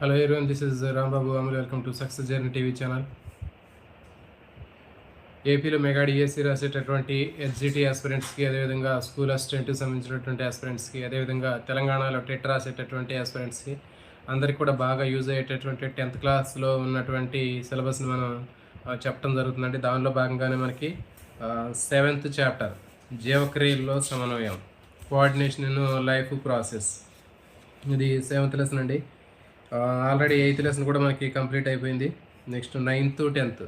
Hello everyone, this is Rambabu Amal. Welcome to Success Journey TV channel. ఏపీలో mega DSC రాసేటటువంటి SGT ఆస్పిరెంట్స్కి, అదేవిధంగా school అసిస్టెంట్కి సంబంధించినటువంటి ఆస్పిరెంట్స్కి, అదేవిధంగా తెలంగాణలో TET రాసేటటువంటి ఆస్పిరెంట్స్కి అందరికీ కూడా బాగా యూజ్ అయ్యేటటువంటి 10th క్లాస్లో ఉన్నటువంటి సిలబస్ని మనం చెప్పడం జరుగుతుందండి. దానిలో భాగంగానే మనకి 7th చాప్టర్ జీవక్రియల్లో సమన్వయం, కోఆర్డినేషన్ ఇన్ లైఫ్ ప్రాసెస్, ఇది 7th లెసన్ అండి. ఆల్రెడీ 8th లెసన్ కూడా మనకి కంప్లీట్ అయిపోయింది. నెక్స్ట్ 9th 10th,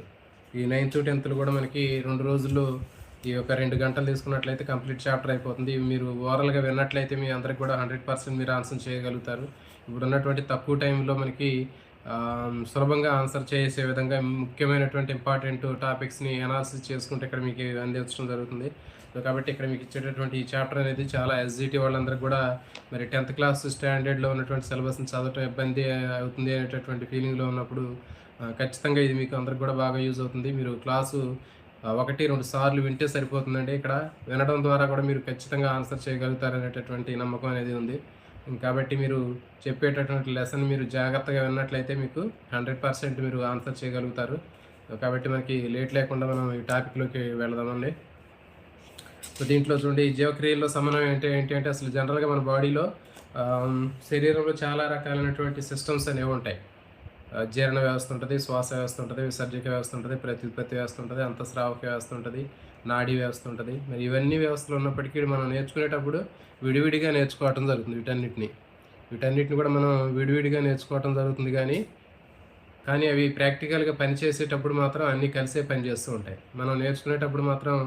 ఈ 9th 10th కూడా మనకి 2 రోజుల్లో ఈ యొక్క 2 గంటలు తీసుకున్నట్లయితే కంప్లీట్ చాప్టర్ అయిపోతుంది. మీరు ఓవరాల్గా విన్నట్లయితే మీ అందరికి కూడా 100% మీరు ఆన్సర్ చేయగలుగుతారు. ఇప్పుడు ఉన్నటువంటి తక్కువ టైంలో మనకి సులభంగా ఆన్సర్ చేసే విధంగా ముఖ్యమైనటువంటి ఇంపార్టెంట్ టాపిక్స్ని అనాలిసిస్ చేసుకుంటే ఇక్కడ మీకు అందించడం జరుగుతుంది. సో కాబట్టి ఇక్కడ మీకు ఇచ్చేటటువంటి ఈ చాప్టర్ అనేది చాలా ఎస్జిటి వాళ్ళందరికీ కూడా మరి 10th క్లాస్ స్టాండర్డ్లో ఉన్నటువంటి సిలబస్ని చదవటం ఇబ్బంది అవుతుంది అనేటటువంటి ఫీలింగ్లో ఉన్నప్పుడు ఖచ్చితంగా ఇది మీకు అందరికి కూడా బాగా యూజ్ అవుతుంది. మీరు క్లాసు 1-2 సార్లు వింటే సరిపోతుందండి. ఇక్కడ వినడం ద్వారా కూడా మీరు ఖచ్చితంగా ఆన్సర్ చేయగలుగుతారనేటటువంటి నమ్మకం అనేది ఉంది. కాబట్టి మీరు చెప్పేటటువంటి లెసన్ మీరు జాగ్రత్తగా విన్నట్లయితే మీకు 100% మీరు ఆన్సర్ చేయగలుగుతారు. కాబట్టి మనకి లేట్ లేకుండా మనం ఈ టాపిక్లోకి వెళదామండి. సో దీంట్లో చూడండి, ఈ జీవక్రియల్లో సమన్వయం ఏంటి అంటే అసలు జనరల్గా మన బాడీలో శరీరంలో చాలా రకాలైనటువంటి సిస్టమ్స్ అనేవి ఉంటాయి. జీర్ణ వ్యవస్థ ఉంటుంది, శ్వాస వ్యవస్థ ఉంటుంది, విసర్జక వ్యవస్థ ఉంటుంది, ప్రత్యుత్పత్తి వ్యవస్థ ఉంటుంది, అంతఃస్రావక వ్యవస్థ ఉంటుంది, నాడీ వ్యవస్థ ఉంటుంది. మరి ఇవన్నీ వ్యవస్థలు ఉన్నప్పటికీ మనం నేర్చుకునేటప్పుడు విడివిడిగా నేర్చుకోవటం జరుగుతుంది. వీటన్నిటిని కూడా మనం విడివిడిగా నేర్చుకోవటం జరుగుతుంది. కానీ అవి ప్రాక్టికల్గా పనిచేసేటప్పుడు మాత్రం అన్నీ కలిసే పనిచేస్తూ ఉంటాయి. మనం నేర్చుకునేటప్పుడు మాత్రం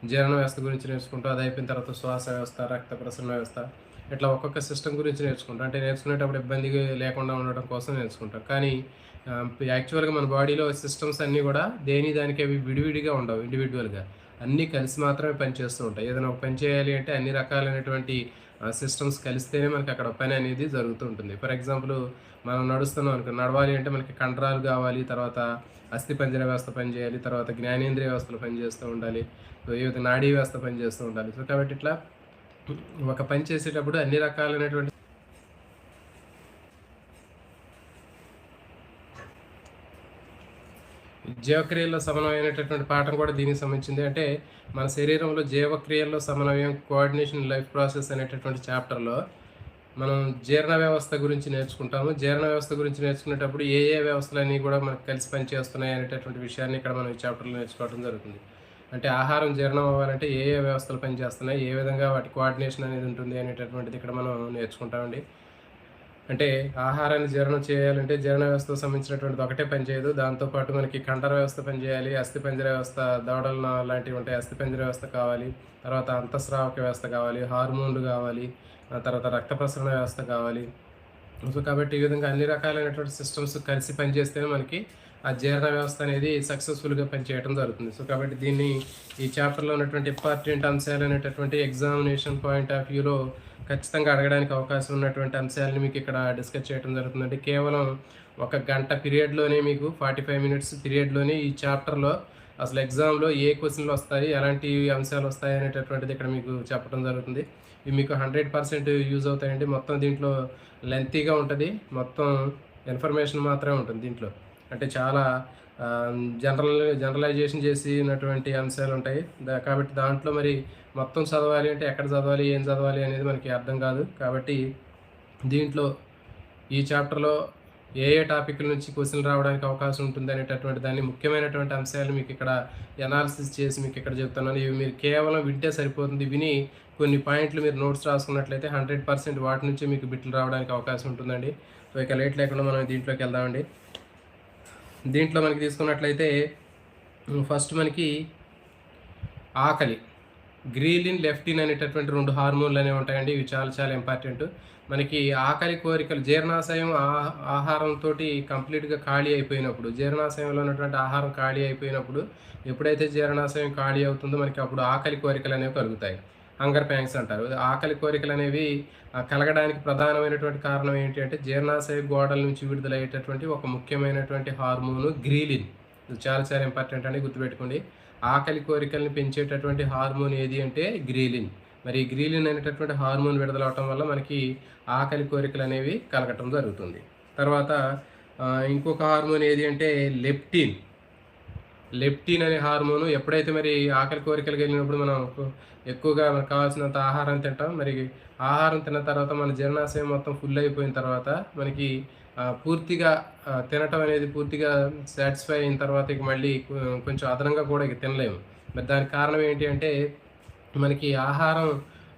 జీర్ణ వ్యవస్థ గురించి నేర్చుకుంటాం, అది అయిపోయిన తర్వాత శ్వాస వ్యవస్థ, రక్త ప్రసరణ వ్యవస్థ, ఇట్లా ఒక్కొక్క సిస్టమ్ గురించి నేర్చుకుంటాం. అంటే నేర్చుకునేటప్పుడు ఇబ్బంది లేకుండా ఉండడం కోసం నేర్చుకుంటాం. కానీ యాక్చువల్గా మన బాడీలో సిస్టమ్స్ అన్నీ కూడా దానికి అవి విడివిడిగా ఉండవు, ఇండివిజువల్గా అన్నీ కలిసి మాత్రమే పనిచేస్తూ ఉంటాయి. ఏదైనా ఒక పని చేయాలి అంటే అన్ని రకాలైనటువంటి సిస్టమ్స్ కలిస్తేనే మనకి అక్కడ పని అనేది జరుగుతూ ఉంటుంది. ఫర్ ఎగ్జాంపుల్, మనం నడుస్తున్నాం అనుకో, నడవాలి అంటే మనకి కండరాలు కావాలి, తర్వాత అస్థిపంజర వ్యవస్థ పనిచేయాలి, తర్వాత జ్ఞానేంద్రియ వ్యవస్థలు పనిచేస్తూ ఉండాలి, ఏదైతే నాడీ వ్యవస్థ పనిచేస్తూ ఉండాలి. సో కాబట్టి ఇట్లా ఒక పని చేసేటప్పుడు అన్ని రకాలైనటువంటి జీవక్రియల్లో సమన్వయం అనేటటువంటి పాఠం కూడా దీనికి సంబంధించింది. అంటే మన శరీరంలో జీవక్రియల్లో సమన్వయం, కోఆర్డినేషన్ లైఫ్ ప్రాసెస్ అనేటటువంటి చాప్టర్లో మనం జీర్ణ వ్యవస్థ గురించి నేర్చుకుంటాము. జీర్ణ వ్యవస్థ గురించి నేర్చుకునేటప్పుడు ఏ వ్యవస్థలన్నీ కూడా మనకు కలిసి పనిచేస్తున్నాయి అనేటటువంటి విషయాన్ని ఇక్కడ మనం ఈ చాప్టర్లో నేర్చుకోవడం జరుగుతుంది. అంటే ఆహారం జీర్ణం అవ్వాలంటే ఏ వ్యవస్థలు పనిచేస్తున్నాయి, ఏ విధంగా వాటి కోఆర్డినేషన్ అనేది ఉంటుంది అనేటటువంటిది ఇక్కడ మనం నేర్చుకుంటామండి. అంటే ఆహారాన్ని జీర్ణం చేయాలంటే జీర్ణ వ్యవస్థకు సంబంధించినటువంటిది ఒకటే పనిచేయదు. దాంతోపాటు మనకి కండర వ్యవస్థ పనిచేయాలి, అస్థిపంజర వ్యవస్థ, దవడలు లాంటివి ఉంటాయి, అస్థిపంజర వ్యవస్థ కావాలి, తర్వాత అంతఃస్రావక వ్యవస్థ కావాలి, హార్మోన్లు కావాలి, తర్వాత రక్త ప్రసరణ వ్యవస్థ కావాలి. సో కాబట్టి ఈ విధంగా అన్ని రకాలైనటువంటి సిస్టమ్స్ కలిసి పనిచేస్తేనే మనకి ఆ జీర్ణ వ్యవస్థ అనేది సక్సెస్ఫుల్గా పనిచేయడం జరుగుతుంది. సో కాబట్టి దీన్ని ఈ చాప్టర్లో ఉన్నటువంటి ఇంపార్టెంట్ అంశాలు అనేటటువంటి ఎగ్జామినేషన్ పాయింట్ ఆఫ్ వ్యూలో ఖచ్చితంగా అడగడానికి అవకాశం ఉన్నటువంటి అంశాలను మీకు ఇక్కడ డిస్కస్ చేయడం జరుగుతుందండి. కేవలం 1 గంట పీరియడ్లోనే, మీకు 45 మినిట్స్ పీరియడ్లోనే ఈ చాప్టర్లో అసలు ఎగ్జామ్లో ఏ క్వశ్చన్లు వస్తాయి, ఎలాంటి అంశాలు వస్తాయి అనేటటువంటిది ఇక్కడ మీకు చెప్పడం జరుగుతుంది. ఇవి మీకు 100% యూజ్ అవుతాయండి. మొత్తం దీంట్లో లెంతీగా ఉంటుంది, మొత్తం ఇన్ఫర్మేషన్ మాత్రమే ఉంటుంది దీంట్లో. అంటే చాలా జనరలైజేషన్ చేసినటువంటి అంశాలు ఉంటాయి. కాబట్టి దాంట్లో మరి మొత్తం చదవాలి అంటే ఎక్కడ చదవాలి, ఏం చదవాలి అనేది మనకి అర్థం కాదు. కాబట్టి దీంట్లో ఈ చాప్టర్లో ఏ టాపిక్ల నుంచి క్వశ్చన్లు రావడానికి అవకాశం ఉంటుంది అనేటటువంటి దాన్ని ముఖ్యమైనటువంటి అంశాలు మీకు ఇక్కడ అనాలిసిస్ చేసి మీకు ఇక్కడ చెప్తున్నాను. ఇవి మీరు కేవలం వింటే సరిపోతుంది. విని కొన్ని పాయింట్లు మీరు నోట్స్ రాసుకున్నట్లయితే 100% వాటి నుంచి మీకు బిట్లు రావడానికి అవకాశం ఉంటుందండి. సో ఇక లేట్ లేకుండా మనం దీంట్లోకి వెళ్దామండి. దీంట్లో మనకి తీసుకున్నట్లయితే ఫస్ట్ మనకి ఆకలి, గ్రీలిన్, లెఫ్టిన్ అనేటటువంటి 2 హార్మోన్లు అనేవి ఉంటాయండి. ఇవి చాలా చాలా ఇంపార్టెంట్. మనకి ఆకలి కోరికలు, జీర్ణాశయం ఆహారంతో కంప్లీట్గా ఖాళీ అయిపోయినప్పుడు, జీర్ణాశయంలో ఉన్నటువంటి ఆహారం ఖాళీ అయిపోయినప్పుడు, ఎప్పుడైతే జీర్ణాశయం ఖాళీ అవుతుందో మనకి అప్పుడు ఆకలి కోరికలు అనేవి కలుగుతాయి. హంగర్ ప్యాంగ్స్ అంటారు. ఆకలి కోరికలు అనేవి కలగడానికి ప్రధానమైనటువంటి కారణం ఏంటి అంటే జీర్ణాశయ గోడల నుంచి విడుదలయ్యేటటువంటి ఒక ముఖ్యమైనటువంటి హార్మోను గ్రీలిన్. ఇది చాలా చాలా ఇంపార్టెంట్ అండి, గుర్తుపెట్టుకోండి. ఆకలి కోరికల్ని పెంచేటటువంటి హార్మోన్ ఏది అంటే గ్రీలిన్. మరి గ్రీలిన్ అనేటటువంటి హార్మోన్ విడుదలవటం వల్ల మనకి ఆకలి కోరికలు అనేవి కలగటం జరుగుతుంది. తర్వాత ఇంకొక హార్మోన్ ఏది అంటే లెప్టిన్. లెప్టిన్ అనే హార్మోను ఎప్పుడైతే మరి ఆకలి కోరికలకి వెళ్ళినప్పుడు మనం ఎక్కువగా మనకు కావాల్సినంత ఆహారం తింటాం. మరి ఆహారం తిన్న తర్వాత మన జీర్ణాశయం మొత్తం ఫుల్ అయిపోయిన తర్వాత మనకి పూర్తిగా తినటం అనేది పూర్తిగా సాటిస్ఫై అయిన తర్వాత ఇక మళ్ళీ కొంచెం అదనంగా కూడా ఇక తినలేము. మరి దానికి కారణం ఏంటి అంటే మనకి ఆహారం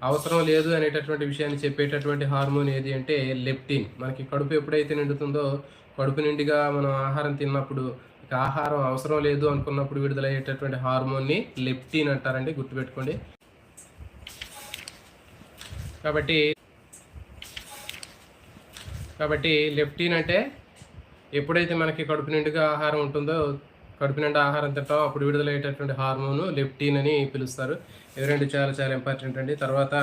అవసరం లేదు అనేటటువంటి విషయాన్ని చెప్పేటటువంటి హార్మోన్ ఏది అంటే లెప్టిన్. మనకి కడుపు ఎప్పుడైతే నిండుతుందో కడుపు నిండుగా మనం ఆహారం తిన్నప్పుడు ఇక ఆహారం అవసరం లేదు అనుకున్నప్పుడు విడుదలయ్యేటటువంటి హార్మోన్ని లెప్టిన్ అంటారండి, గుర్తుపెట్టుకోండి. కాబట్టి కాబట్టి లెప్టిన్ అంటే ఎప్పుడైతే మనకి కడుపు నిండుగా ఆహారం ఉంటుందో కడుపు నిండా ఆహారం తింటాం అప్పుడు విడుదలయ్యేటటువంటి హార్మోను లెప్టిన్ అని పిలుస్తారు. ఇవి రెండు చాలా చాలా ఇంపార్టెంట్ అండి. తర్వాత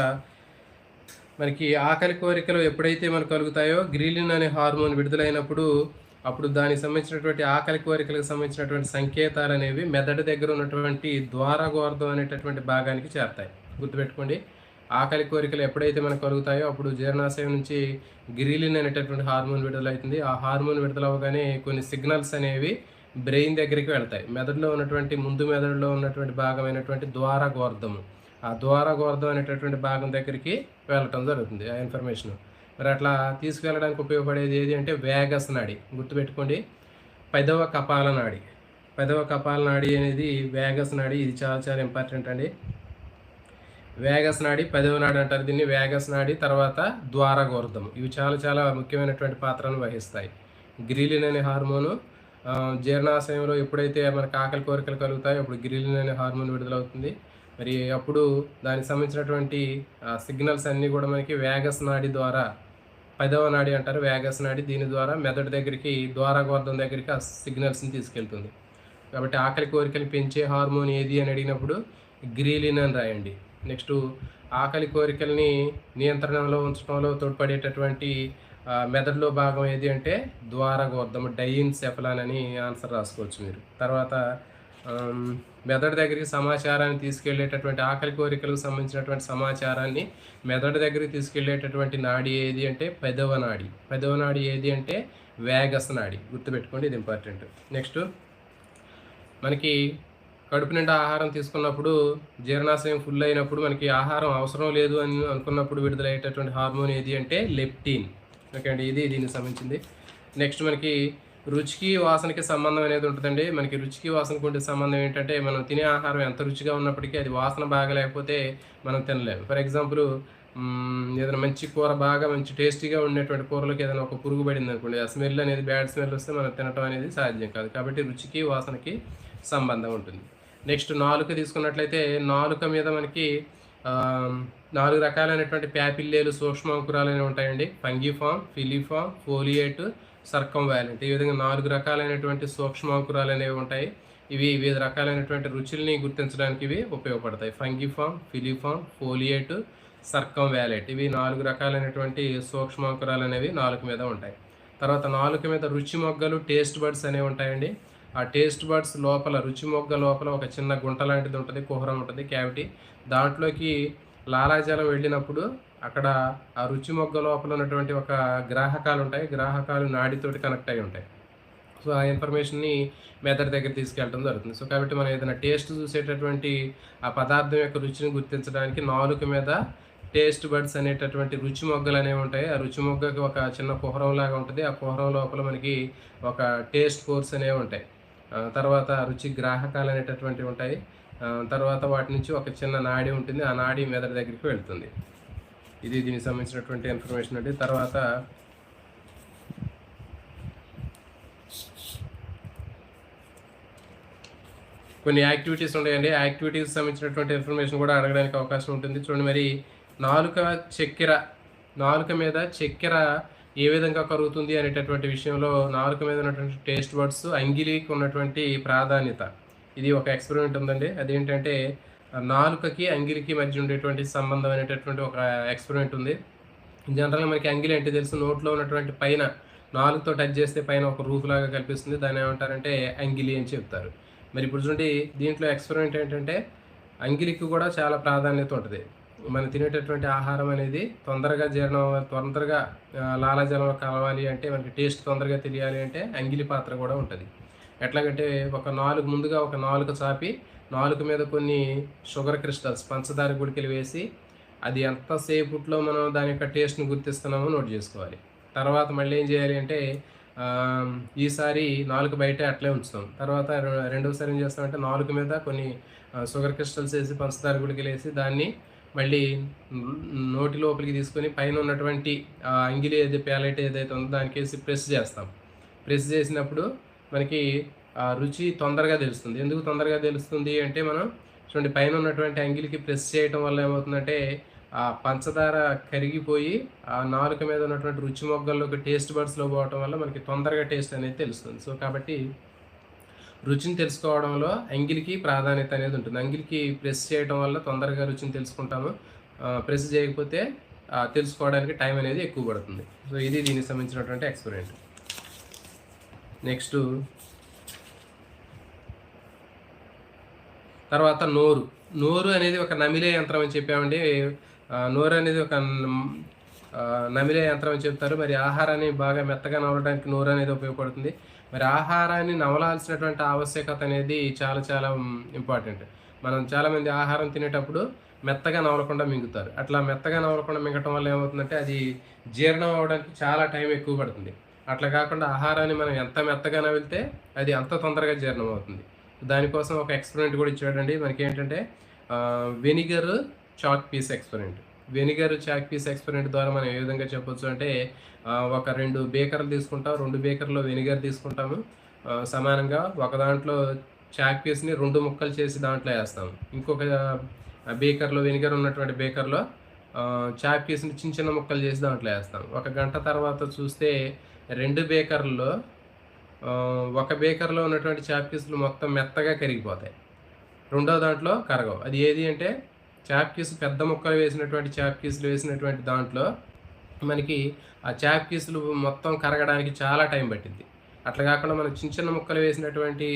మనకి ఆకలి కోరికలు ఎప్పుడైతే మనకు కలుగుతాయో గ్రీలిన్ అనే హార్మోన్ విడుదలైనప్పుడు అప్పుడు దానికి సంబంధించినటువంటి ఆకలి కోరికలకు సంబంధించినటువంటి సంకేతాలు అనేవి మెదడు దగ్గర ఉన్నటువంటి ద్వారగోర్ధం అనేటటువంటి భాగానికి చేరతాయి. గుర్తుపెట్టుకోండి, ఆకలి కోరికలు ఎప్పుడైతే మనకు కలుగుతాయో అప్పుడు జీర్ణాశయం నుంచి గ్రీలిన్ అనేటటువంటి హార్మోన్ విడుదలవుతుంది. ఆ హార్మోన్ విడుదలవగానే కొన్ని సిగ్నల్స్ అనేవి బ్రెయిన్ దగ్గరికి వెళ్తాయి. మెదడులో ఉన్నటువంటి ముందు మెదడులో ఉన్నటువంటి భాగమైనటువంటి ద్వారగోర్ధము, ఆ ద్వారగోర్ధం అనేటటువంటి భాగం దగ్గరికి వెళ్ళటం జరుగుతుంది ఆ ఇన్ఫర్మేషన్. మరి అట్లా తీసుకెళ్ళడానికి ఉపయోగపడేది ఏది అంటే వేగస్ నాడి. గుర్తుపెట్టుకోండి, పెదవ కపాల నాడి. పెదవ కపాల నాడి అనేది వేగస్ నాడి. ఇది చాలా చాలా ఇంపార్టెంట్ అండి. వేగస్ నాడి, పెదవ నాడి అంటారు దీన్ని. వేగస్ నాడి తర్వాత ద్వారగోర్ధం, ఇవి చాలా చాలా ముఖ్యమైనటువంటి పాత్రను వహిస్తాయి. గ్రీలిన్ అనే హార్మోను జీర్ణాశయంలో ఎప్పుడైతే మనకు ఆకలి కోరికలు కలుగుతాయో అప్పుడు గ్రీలిన్ అనే హార్మోన్ విడుదలవుతుంది. మరి అప్పుడు దానికి సంబంధించినటువంటి సిగ్నల్స్ అన్నీ కూడా మనకి వేగస్ నాడి ద్వారా, పదవ నాడి అంటారు వేగస్ నాడి, దీని ద్వారా మెదడు దగ్గరికి ద్వారగోర్ధం దగ్గరికి ఆ సిగ్నల్స్ని తీసుకెళ్తుంది. కాబట్టి ఆకలి కోరికలు పెంచే హార్మోన్ ఏది అని అడిగినప్పుడు గ్రీలిన్ అని రాయండి. నెక్స్ట్ ఆకలి కోరికల్ని నియంత్రణలో ఉంచడంలో తోడ్పడేటటువంటి మెదడులో భాగం ఏది అంటే ద్వారగోర్ధం, డైన్సెఫలాన్ అని ఆన్సర్ రాసుకోవచ్చు మీరు. తర్వాత మెదడు దగ్గరికి సమాచారాన్ని తీసుకెళ్లేటటువంటి ఆకలి కోరికలకు సంబంధించినటువంటి సమాచారాన్ని మెదడు దగ్గరికి తీసుకెళ్లేటటువంటి నాడి ఏది అంటే పెదవ నాడి. పెదవ నాడి ఏది అంటే వేగస్ నాడి. గుర్తుపెట్టుకోండి, ఇది ఇంపార్టెంట్. నెక్స్ట్ మనకి కడుపు నిండా ఆహారం తీసుకున్నప్పుడు జీర్ణాశయం ఫుల్ అయినప్పుడు మనకి ఆహారం అవసరం లేదు అని అనుకున్నప్పుడు విడుదలయ్యేటటువంటి హార్మోన్ ఏది అంటే లెప్టిన్. ఓకే అండి, ఇది దీనికి సంబంధించింది. నెక్స్ట్ మనకి రుచికి వాసనకి సంబంధం అనేది ఉంటుందండి. మనకి రుచికి వాసనకు ఉండే సంబంధం ఏంటంటే మనం తినే ఆహారం ఎంత రుచిగా ఉన్నప్పటికీ అది వాసన బాగలేకపోతే మనం తినలేము. ఫర్ ఎగ్జాంపుల్ ఏదైనా మంచి కూర, బాగా మంచి టేస్టీగా ఉండేటువంటి కూరలోకి ఏదైనా ఒక పురుగు పడింది అనుకోండి, ఆ స్మెల్ అనేది బ్యాడ్ స్మెల్ వస్తే మనం తినటం అనేది సాధ్యం కాదు. కాబట్టి రుచికి వాసనకి సంబంధం ఉంటుంది. నెక్స్ట్ నాలుక తీసుకున్నట్లయితే నాలుక మీద మనకి 4 రకాలైనటువంటి ప్యాపిల్లేలు, సూక్ష్మాంకురాలు అనేవి ఉంటాయండి. Fungiform, filiform, foliate, circumvallate. ఈ విధంగా 4 రకాలైనటువంటి సూక్ష్మాంకురాలు అనేవి ఉంటాయి. ఇవి వివిధ రకాలైనటువంటి రుచుల్ని గుర్తించడానికి ఇవి ఉపయోగపడతాయి. ఫంగిఫామ్, ఫిలిఫామ్, ఫోలియేట్, సర్కంవాలెంట్, ఇవి 4 రకాలైనటువంటి సూక్ష్మాంకురాలు అనేవి నాలుక మీద ఉంటాయి. తర్వాత నాలుక మీద రుచి మొగ్గలు, టేస్ట్ బడ్స్ అనేవి ఉంటాయండి. ఆ టేస్ట్ బడ్స్ లోపల, రుచి మొగ్గ లోపల ఒక చిన్న గుంట లాంటిది ఉంటుంది, కుహరం ఉంటుంది, క్యావిటీ. దాంట్లోకి లాలాజలం వెళ్ళినప్పుడు అక్కడ ఆ రుచి మొగ్గ లోపల ఉన్నటువంటి ఒక గ్రాహకాలు ఉంటాయి. గ్రాహకాలు నాడితోటి కనెక్ట్ అయి ఉంటాయి. సో ఆ ఇన్ఫర్మేషన్ని మెదడు దగ్గర తీసుకెళ్ళడం జరుగుతుంది. సో కాబట్టి మనం ఏదైనా టేస్ట్ చూసేటటువంటి ఆ పదార్థం యొక్క రుచిని గుర్తించడానికి నాలుక మీద టేస్ట్ బడ్స్ అనేటటువంటి రుచి మొగ్గలు అనేవి ఉంటాయి. ఆ రుచి మొగ్గకి ఒక చిన్న కుహరం లాగా ఉంటుంది. ఆ కుహరం లోపల మనకి ఒక టేస్ట్ కోర్స్ అనేవి ఉంటాయి. తర్వాత రుచి గ్రాహకాలు అనేటటువంటివి ఉంటాయి. తర్వాత వాటి నుంచి ఒక చిన్న నాడి ఉంటుంది. ఆ నాడి మెదడు దగ్గరికి వెళ్తుంది. ఇది దీనికి సంబంధించినటువంటి ఇన్ఫర్మేషన్ అండి. తర్వాత కొన్ని యాక్టివిటీస్ ఉంటాయండి. యాక్టివిటీస్ సంబంధించినటువంటి ఇన్ఫర్మేషన్ కూడా అడగడానికి అవకాశం ఉంటుంది. చూడండి, మరి నాలుక మీద చక్కెర ఏ విధంగా కరుగుతుంది అనేటటువంటి విషయంలో నాలుక మీద ఉన్నటువంటి టేస్ట్ బడ్స్ అంగిలికి ఉన్నటువంటి ప్రాధాన్యత, ఇది ఒక ఎక్స్పెరిమెంట్ ఉందండి. అదేంటంటే నాలుకకి అంగిలికి మధ్య ఉండేటువంటి సంబంధం అనేటటువంటి ఒక ఎక్స్పెరిమెంట్ ఉంది. జనరల్గా మనకి అంగిలి అంటే తెలుసు, నోట్లో ఉన్నటువంటి పైన నాలుగుతో టచ్ చేస్తే పైన ఒక రూఫ్ లాగా కనిపిస్తుంది, దాన్ని ఏమంటారంటే అంగిలి అని చెప్తారు. మరి ఇప్పుడు చూడండి, దీంట్లో ఎక్స్పెరిమెంట్ ఏంటంటే అంగిలికి కూడా చాలా ప్రాధాన్యత ఉంటుంది. మనం తినేటటువంటి ఆహారం అనేది తొందరగా తొందరగా లాలాజలంలో కలవాలి అంటే, మనకి టేస్ట్ తొందరగా తెలియాలి అంటే అంగిలి పాత్ర కూడా ఉంటుంది. ఎట్లాగంటే ముందుగా ఒక నాలుక చాపి, నాలుక మీద కొన్ని షుగర్ క్రిస్టల్స్ పంచదార గుళికలు వేసి, అది ఎంతసేపట్లో మనం దాని యొక్క టేస్ట్‌ని గుర్తిస్తున్నామో నోట్ చేసుకోవాలి. తర్వాత మళ్ళీ ఏం చేయాలి అంటే, ఈసారి నాలుక బయటే అట్లే ఉంచుతాం. తర్వాత రెండోసారి ఏం చేస్తామంటే, నాలుక మీద కొన్ని షుగర్ క్రిస్టల్స్ వేసి, పంచదార గుళికలేసి దాన్ని మళ్ళీ నోటి లోపలికి తీసుకొని పైన ఉన్నటువంటి అంగిలి ప్యాలెట్ ఏదైతే ఉందో దానికేసి ప్రెస్ చేస్తాం. ప్రెస్ చేసినప్పుడు మనకి రుచి తొందరగా తెలుస్తుంది. ఎందుకు తొందరగా తెలుస్తుంది అంటే, మనం చూడండి పైన ఉన్నటువంటి అంగిలికి ప్రెస్ చేయటం వల్ల ఏమవుతుందంటే, ఆ పంచదార కరిగిపోయి ఆ నాలుక మీద ఉన్నటువంటి రుచి మొగ్గల్లోకి టేస్ట్ బడ్స్‌లో పోవటం వల్ల మనకి తొందరగా టేస్ట్ అనేది తెలుస్తుంది. సో, కాబట్టి రుచిని తెలుసుకోవడంలో అంగిలికి ప్రాధాన్యత అనేది ఉంటుంది. అంగిలికి ప్రెస్ చేయడం వల్ల తొందరగా రుచిని తెలుసుకుంటాము. ప్రెస్ చేయకపోతే తెలుసుకోవడానికి టైం అనేది ఎక్కువ పడుతుంది. సో, ఇది దీనికి సంబంధించినటువంటి ఎక్స్‌పెరిమెంట్. నెక్స్టు తర్వాత నోరు అనేది ఒక నమిలే యంత్రం అని చెప్పామండి. నోరు అనేది ఒక నమిలే యంత్రం అని చెప్తారు. మరి ఆహారాన్ని బాగా మెత్తగా నమలడానికి నోరు అనేది ఉపయోగపడుతుంది. మరి ఆహారాన్ని నమలాల్సినటువంటి ఆవశ్యకత అనేది చాలా చాలా ఇంపార్టెంట్. మనం చాలామంది ఆహారం తినేటప్పుడు మెత్తగా నమలకుండా మింగుతారు. అట్లా మెత్తగా నమలకుండా మింగటం వల్ల ఏమవుతుందంటే, అది జీర్ణం అవ్వడానికి చాలా టైం ఎక్కువ పడుతుంది. అట్లా కాకుండా ఆహారాన్ని మనం ఎంత మెత్తగా నమిలితే అది అంత తొందరగా జీర్ణం అవుతుంది. దానికోసం ఒక ఎక్స్‌పెరిమెంట్ కూడా ఇచ్చాడండి. మనకేంటంటే vinegar chalk piece experiment. Vinegar chalk piece experiment ద్వారా మనం ఏ విధంగా చెప్పొచ్చు అంటే, ఒక 2 బేకర్లు తీసుకుంటాం. 2 బేకర్‌లో వెనిగర్ తీసుకుంటాము. సమానంగా ఒక దాంట్లో చాక్ పీస్‌ని 2 ముక్కలు చేసి దాంట్లో ఏస్తాము. ఇంకొక బేకర్‌లో వెనిగర్ ఉన్నటువంటి బేకర్‌లో చాక్ పీస్‌ని చిన్న చిన్న ముక్కలు చేసి దాంట్లో ఏస్తాం. ఒక గంట తర్వాత చూస్తే 2 బేకర్‌ల్లో ఒక బేకర్‌లో ఉన్నటువంటి చాక్ పీసులు మొత్తం మెత్తగా కరిగిపోతాయి. రెండో దాంట్లో కరగవు. అది ఏది అంటే, చాక్ పీస్ పెద్ద ముక్కలు వేసినటువంటి చాక్ పీసులు వేసినటువంటి దాంట్లో మనకి ఆ చాక్ పీసులు మొత్తం కరగడానికి చాలా టైం పట్టిద్ది. అట్లా కాకుండా మనం చిన్న చిన్న ముక్కలు వేసినటువంటి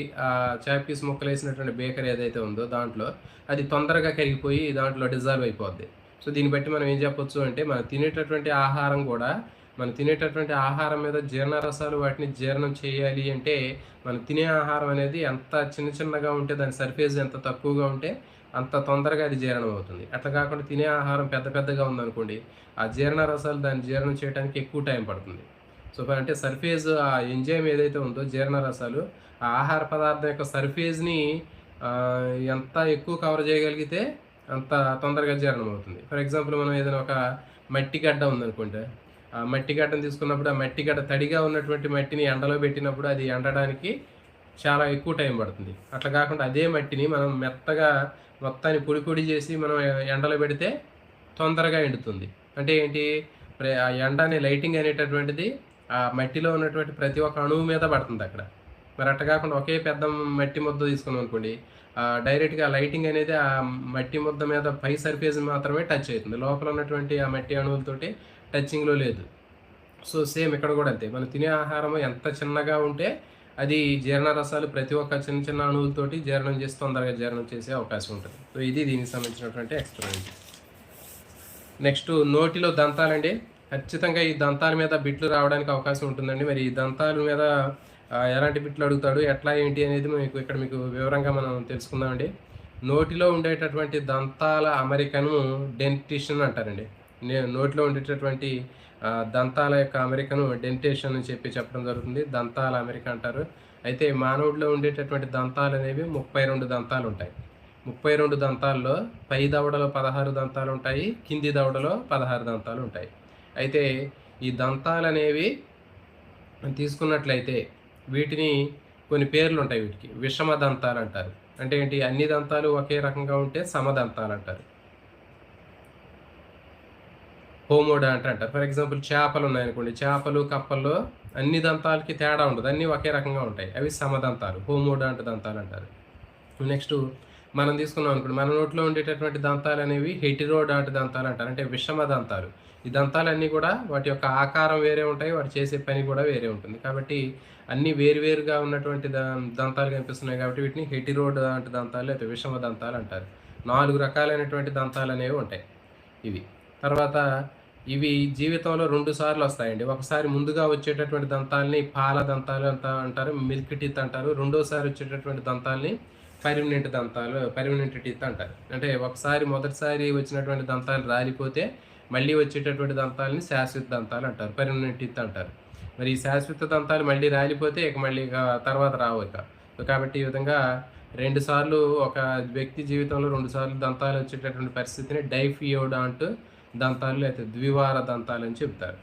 చాక్ పీస్ ముక్కలు వేసినటువంటి బేకర్ ఏదైతే ఉందో దాంట్లో అది తొందరగా కరిగిపోయి దాంట్లో డిజాల్వ్ అయిపోద్ది. సో, దీన్ని బట్టి మనం ఏం చెప్పొచ్చు అంటే, మనం తినేటటువంటి ఆహారం మీద జీర్ణరసాలు వాటిని జీర్ణం చేయాలి అంటే, మనం తినే ఆహారం అనేది ఎంత చిన్నగా ఉంటే, దాని సర్ఫేస్ ఎంత తక్కువగా ఉంటే అంత తొందరగా అది జీర్ణం అవుతుంది. అట్లా కాకుండా తినే ఆహారం పెద్దగా ఉందనుకోండి, ఆ జీర్ణరసాలు దాన్ని జీర్ణం చేయడానికి ఎక్కువ టైం పడుతుంది. సో, అంటే సర్ఫేస్ ఆ ఎంజైమ్ ఏదైతే ఉందో జీర్ణరసాలు, ఆ ఆహార పదార్థం యొక్క సర్ఫేస్‌ని ఎంత ఎక్కువ కవర్ చేయగలిగితే అంత తొందరగా జీర్ణం అవుతుంది. ఫర్ ఎగ్జాంపుల్, మనం ఏదైనా ఒక మట్టి గడ్డ ఉందనుకోండి, ఆ మట్టి గడ్డను తీసుకున్నప్పుడు ఆ మట్టి గడ్డ తడిగా ఉన్నటువంటి మట్టిని ఎండలో పెట్టినప్పుడు అది ఎండడానికి చాలా ఎక్కువ టైం పడుతుంది. అట్లా కాకుండా అదే మట్టిని మనం మెత్తగా మొత్తాన్ని పొడి చేసి మనం ఎండలో పెడితే తొందరగా ఎండుతుంది. అంటే ఏంటి, ఆ ఎండ అనే లైటింగ్ అనేటటువంటిది ఆ మట్టిలో ఉన్నటువంటి ప్రతి ఒక్క అణువు మీద పడుతుంది అక్కడ. మరి అట్లా కాకుండా ఒకే పెద్ద మట్టి ముద్ద తీసుకున్నాం అనుకోండి, డైరెక్ట్‌గా లైటింగ్ అనేది ఆ మట్టి ముద్ద మీద పై సర్ఫేస్ మాత్రమే టచ్ అవుతుంది. లోపల ఉన్నటువంటి ఆ మట్టి అణువులతోటి టచింగ్‌లో లేదు. సో, సేమ్ ఇక్కడ కూడా అంతే. మనం తినే ఆహారం ఎంత చిన్నగా ఉంటే అది జీర్ణరసాలు ప్రతి ఒక్క చిన్న అణువులతోటి జీర్ణం చేసి తొందరగా జీర్ణం చేసే అవకాశం ఉంటుంది. సో, ఇది దీనికి సంబంధించినటువంటి ఎక్స్‌పెరిమెంట్. నెక్స్ట్ నోటిలో దంతాలండి. ఖచ్చితంగా ఈ దంతాల మీద బిట్లు రావడానికి అవకాశం ఉంటుందండి. మరి ఈ దంతాల మీద ఎలాంటి బిట్లు అడుగుతాడు, ఎట్లా ఏంటి అనేది మీకు వివరంగా మనం తెలుసుకుందామండి. నోటిలో ఉండేటటువంటి దంతాల అమరికను డెంటిషన్ అంటారండి. నోటిలో ఉండేటటువంటి దంతాల యొక్క అమరికను డెంటేషన్ అని చెప్పడం జరుగుతుంది. దంతాల అమరిక అంటారు. అయితే మానవుడిలో ఉండేటటువంటి దంతాలు అనేవి 32 దంతాలు ఉంటాయి. 32 దంతాల్లో పై దవడలో 16 దంతాలు ఉంటాయి. కింది దవడలో 16 దంతాలు ఉంటాయి. అయితే ఈ దంతాలనేవి తీసుకున్నట్లయితే వీటిని కొన్ని పేర్లు ఉంటాయి వీటికి. విషమ దంతాలు అంటారు. అంటే ఏంటి, అన్ని దంతాలు ఒకే రకంగా ఉంటే సమదంతాలు అంటారు. హోమోడాంట్ అంటారు. ఫర్ ఎగ్జాంపుల్, చేపలు ఉన్నాయనుకోండి, చేపలు కప్పల్లో అన్ని దంతాలకి తేడా ఉండదు, అన్నీ ఒకే రకంగా ఉంటాయి. అవి సమదంతాలు, హోమోడాంట్ దంతాలు అంటారు. నెక్స్ట్ మనం తీసుకున్నాం అనుకోండి, మన నోట్లో ఉండేటటువంటి దంతాలు అనేవి హెటిరోడాంట్ దంతాలు అంటారు, అంటే విషమ దంతాలు. ఈ దంతాలన్నీ కూడా వాటి యొక్క ఆకారం వేరే ఉంటాయి, వాటి చేసే పని కూడా వేరే ఉంటుంది. కాబట్టి అన్నీ వేరుగా ఉన్నటువంటి దంతాలు కనిపిస్తున్నాయి కాబట్టి వీటిని హెటిరోడాంట్ దంతాలు లేదా విషమ దంతాలు అంటారు. 4 రకాలైనటువంటి దంతాలు అనేవి ఉంటాయి. ఇవి. తర్వాత ఇవి జీవితంలో 2 సార్లు వస్తాయండి. ఒకసారి ముందుగా వచ్చేటటువంటి దంతాల్ని పాల దంతాలు అంటారు. మిల్క్ టీత్ అంటారు. రెండోసారి వచ్చేటటువంటి దంతాల్ని పర్మనెంట్ టీత్ అంటారు. అంటే ఒకసారి మొదటిసారి వచ్చినటువంటి దంతాలు రాలిపోతే మళ్ళీ వచ్చేటటువంటి దంతాలని శాశ్వత దంతాలు అంటారు. పర్మనెంట్ టీత్ అంటారు. మరి ఈ శాశ్వత దంతాలు మళ్ళీ రాలిపోతే ఇక తర్వాత రావు ఇక. సో కాబట్టి ఈ విధంగా 2 సార్లు ఒక వ్యక్తి జీవితంలో 2 సార్లు దంతాలు వచ్చేటటువంటి పరిస్థితిని డైఫియోడాంట్ దంతాలు లేకపోతే ద్వివార దంతాలు అని చెప్తారు.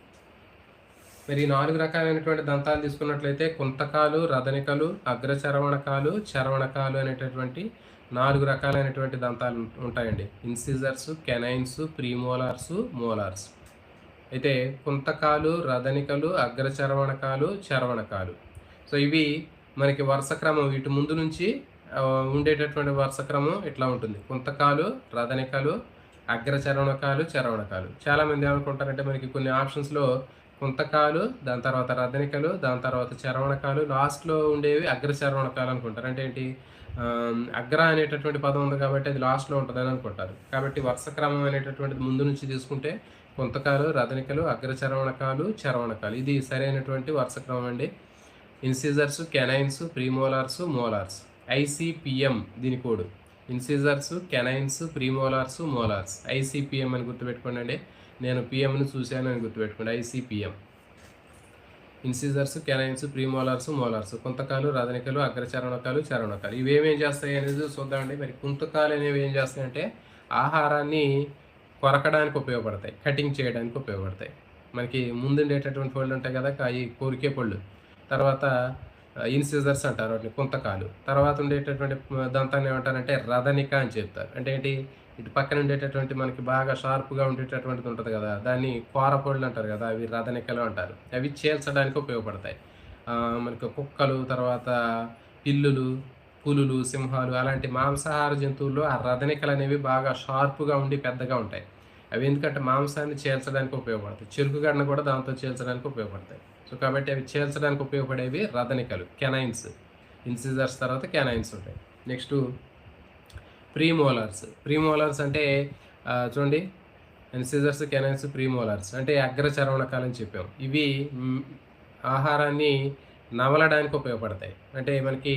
మరి ఈ 4 రకాలైనటువంటి దంతాలు తీసుకున్నట్లయితే కుంతకాలు, రదనికలు, అగ్రచర్వణకాలు, చర్వణకాలు అనేటటువంటి 4 రకాలైనటువంటి దంతాలు ఉంటాయండి. Incisors, canines, premolars, molars. అయితే కుంతకాలు, రదనికలు, అగ్రచర్వణకాలు, చర్వణకాలు. సో ఇవి మనకి వరుస క్రమం వీటి ముందు నుంచి ఉండేటటువంటి వరుస క్రమం ఇట్లా ఉంటుంది. కుంతకాలు, రదనికలు, అగ్రచర్వణకాలు, చర్వణకాలు. చాలామంది ఏమనుకుంటారంటే మనకి కొన్ని ఆప్షన్స్‌లో కుంతకాలు, దాని తర్వాత రదనికలు, దాని తర్వాత చర్వణకాలు, లాస్ట్‌లో ఉండేవి అగ్రచర్వణకాలు అనుకుంటారు. అంటే ఏంటి అగ్ర అనేటటువంటి పదం ఉంది కాబట్టి అది లాస్ట్‌లో ఉంటదని అనుకుంటారు. కాబట్టి వరుస క్రమం అనేటటువంటిది ముందు నుంచి తీసుకుంటే కుంతకాలు, రదనికలు, అగ్రచర్వణకాలు, చర్వణకాలు. ఇది సరైనటువంటి వరుస క్రమం అండి. Incisors, canines, premolars, molars. ICPM దీని కోడ్. Incisors, canines, premolars, molars. ICPM అని గుర్తుపెట్టుకోండి అండి. నేను పిఎంని చూశాను అని గుర్తుపెట్టుకోండి. ICPM. Incisors, canines, premolars, molars. కుంతకాలు, రదనికలు, అగ్రచర్వణకాలు, చర్వణకాలు. ఇవేమేం చేస్తాయి అనేది చూద్దామండి. మరి కుంతకాలు అనేవి ఏం చేస్తాయంటే ఆహారాన్ని కొరకడానికి ఉపయోగపడతాయి, కటింగ్ చేయడానికి ఉపయోగపడతాయి. మనకి ముందుండేటటువంటి పళ్ళు ఉంటాయి కదా, ఈ కోరికే పళ్ళు. తర్వాత ఇన్సిజర్స్ అంటారు వాటిని, కుంతకాలు. తర్వాత ఉండేటటువంటి దంతాన్ని ఏమంటారంటే రదనిక అని చెప్తారు. అంటే ఏంటి, ఇటు పక్కన ఉండేటటువంటి మనకి బాగా షార్ప్గా ఉండేటటువంటిది ఉంటుంది కదా, దాన్ని కోరపళ్ళు అంటారు కదా, అవి రదనికలు అంటారు. అవి చీల్చడానికి ఉపయోగపడతాయి. మనకి కుక్కలు, తర్వాత పిల్లులు, పులులు, సింహాలు అలాంటి మాంసాహార జంతువుల్లో ఆ రదనికలు అనేవి బాగా షార్ప్గా ఉండి పెద్దగా ఉంటాయి. అవి ఎందుకంటే మాంసాన్ని చీల్చడానికి ఉపయోగపడతాయి. చెరుకుగడను కూడా దాంతో చీల్చడానికి ఉపయోగపడతాయి. సో కాబట్టి అవి చీల్చడానికి ఉపయోగపడేవి రదనికలు, కెనైన్స్. ఇన్సిజర్స్ తర్వాత కెనైన్స్ ఉంటాయి. Next premolars. ప్రీమోలార్స్ అంటే చూడండి, ఇన్సిజర్స్, కెనైన్స్, ప్రీమోలార్స్ అంటే అగ్రచర్వణకాలు అని చెప్పాం. ఇవి ఆహారాన్ని నవలడానికి ఉపయోగపడతాయి. అంటే మనకి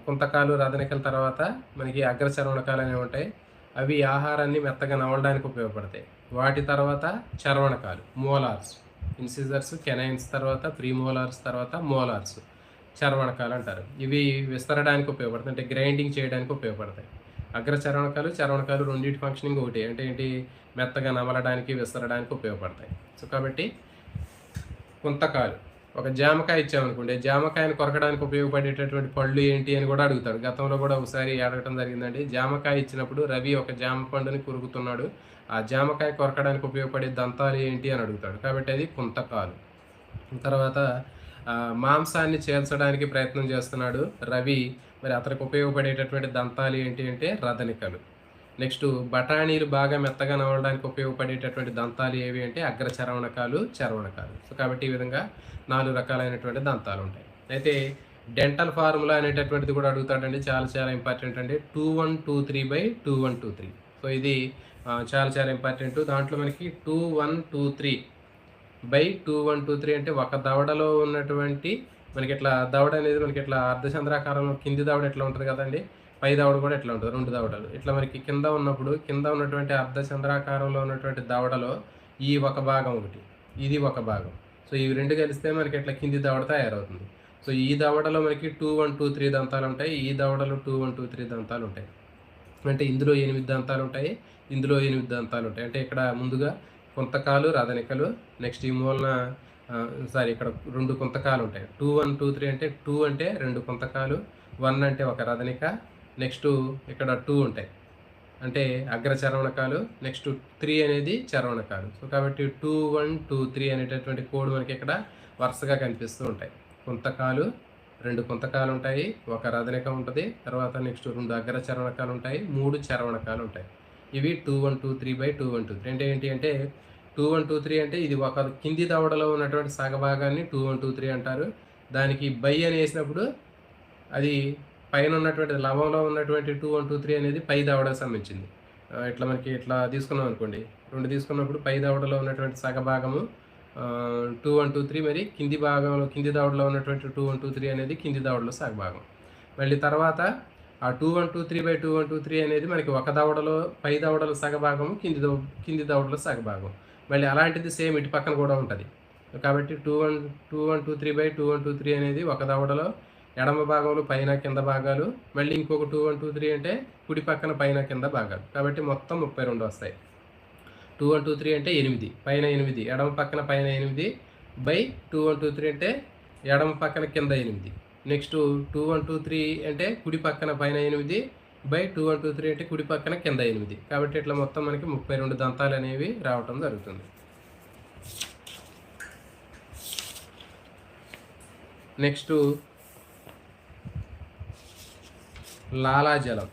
కుంతకాలు, రదనికల తర్వాత మనకి అగ్రచర్వణకాలు అనేవి ఉంటాయి. అవి ఆహారాన్ని మెత్తగా నవలడానికి ఉపయోగపడతాయి. వాటి తర్వాత చర్వణకాలు, మోలార్స్. ఇన్సిజర్స్, కెనైన్స్ తర్వాత ప్రీమోలార్స్ తర్వాత మోలార్స్, చర్వణకాలు అంటారు. ఇవి విస్తరడానికి ఉపయోగపడతాయి, అంటే గ్రైండింగ్ చేయడానికి ఉపయోగపడతాయి. అగ్రచర్వణకాలు, చర్వణకాలు రెండింటి ఫంక్షనింగ్ ఒకటి. అంటే ఏంటి, మెత్తగా నమలడానికి, విస్తరడానికి ఉపయోగపడతాయి. సో కాబట్టి కుంతకాలు. ఒక జామకాయ ఇచ్చామనుకోండి, జామకాయను కొరకడానికి ఉపయోగపడేటటువంటి పళ్ళు ఏంటి అని కూడా అడుగుతాడు. గతంలో కూడా ఒకసారి అడగటం జరిగిందండి. జామకాయ ఇచ్చినప్పుడు రవి ఒక జామ పండుని కొరుకుతున్నాడు, ఆ జామకాయ కొరకడానికి ఉపయోగపడే దంతాలు ఏంటి అని అడుగుతాడు. కాబట్టి అది కుంతకాలు. తర్వాత మాంసాన్ని చేల్చడానికి ప్రయత్నం చేస్తున్నాడు రవి, మరి అతనికి ఉపయోగపడేటటువంటి దంతాలు ఏంటి అంటే రదనికలు. నెక్స్ట్ బఠానీలు బాగా మెత్తగా నవలడానికి ఉపయోగపడేటటువంటి దంతాలు ఏవి అంటే అగ్రచర్వణకాలు, చర్వణకాలు. సో కాబట్టి ఈ విధంగా 4 రకాలైనటువంటి దంతాలు ఉంటాయి. అయితే డెంటల్ ఫార్ములా అనేటటువంటిది కూడా అడుగుతాడండి, చాలా చాలా ఇంపార్టెంట్ అండి. 2123/2123. సో ఇది చాలా చాలా ఇంపార్టెంట్. దాంట్లో మనకి 2123/2123 అంటే ఒక దవడలో ఉన్నటువంటి మనకి ఇట్లా దవడ అనేది మనకి ఇట్లా అర్ధచంద్రాకారంలో కింది దవడ ఎట్లా ఉంటుంది కదండి, పై దవడ కూడా ఎట్లా ఉంటుంది, 2 దవడలు ఇట్లా మనకి కింద ఉన్నప్పుడు కింద ఉన్నటువంటి అర్ధచంద్రాకారంలో ఉన్నటువంటి దవడలో ఈ ఒక భాగం ఒకటి, ఇది ఒక భాగం. సో ఇవి 2 కలిస్తే మనకి ఇట్లా కింది దవడ తయారవుతుంది. సో ఈ దవడలో మనకి 2123 దంతాలు ఉంటాయి, ఈ దవడలో 2123 దంతాలు ఉంటాయి. అంటే ఇందులో 8 దంతాలు ఉంటాయి, ఇందులో 8 దంతాలు ఉంటాయి. అంటే ఇక్కడ ముందుగా కుంతకాలు, రదనికలు. నెక్స్ట్ ఈ మూలన ఇక్కడ 2 కుంతకాలు ఉంటాయి. 2123 అంటే 2 అంటే 2 కుంతకాలు, 1 అంటే ఒక రదనిక. నెక్స్ట్ ఇక్కడ 2 ఉంటాయి, అంటే అగ్రచర్వణకాలు. నెక్స్ట్ 3 అనేది చర్వణకాలు. సో కాబట్టి 2123 అనేటటువంటి కోడ్ మనకి ఇక్కడ వరుసగా కనిపిస్తూ ఉంటాయి. కుంతకాలు, 2 కుంతకాలు ఉంటాయి, ఒక రదనిక ఉంటుంది, తర్వాత నెక్స్ట్ 2 అగ్రచర్వణకాలు ఉంటాయి, 3 చర్వణకాలు ఉంటాయి. ఇవి 2123/2123. అంటే ఏంటి అంటే 2123 అంటే ఇది ఒక కింది దవడలో ఉన్నటువంటి సగభాగాన్ని 2123 అంటారు. దానికి బై అని వేసినప్పుడు అది పైన ఉన్నటువంటి లవంలో ఉన్నటువంటి 2123 అనేది పై దవడకు సంబంధించింది. ఇట్లా మనకి ఇట్లా తీసుకున్నాం అనుకోండి, 2 తీసుకున్నప్పుడు పై దవడలో ఉన్నటువంటి సగభాగము 2, 1, 2, 3, మరి కింది భాగంలో కింది దవడలో ఉన్నటువంటి 2, 1, 2, 3 అనేది కింది దవడలో సగభాగం. మళ్ళీ తర్వాత ఆ 2, 1, 2, 3/2, 1, 2, 3 అనేది మనకి ఒక దవడలో పై దవడలో సగభాగము, కింది దవడలో సగభాగం. మళ్ళీ అలాంటిది సేమ్ ఇటు పక్కన కూడా ఉంటుంది. కాబట్టి 2, 1, 2, 1, 2, 3/2, 1, 2, 3 అనేది ఒక దవడలో ఎడమ భాగంలో పైన కింద భాగాలు, మళ్ళీ ఇంకొక 2, 1, 2, 3 అంటే కుడి పక్కన పైన కింద భాగాలు. కాబట్టి మొత్తం 32 వస్తాయి. 2, 1, 2, 3 అంటే 8, పైన 8, ఎడమ పక్కన పైన 8 బై 2, 1, 2, 3 అంటే ఎడమ పక్కన కింద 8. నెక్స్ట్ 2, 1, 2, 3 అంటే కుడి పక్కన పైన 8 బై 2, 1, 2, 3 అంటే కుడి పక్కన కింద 8. కాబట్టి ఇట్లా మొత్తం మనకి 32 దంతాలు అనేవి రావటం జరుగుతుంది. నెక్స్ట్ లాలాజలం.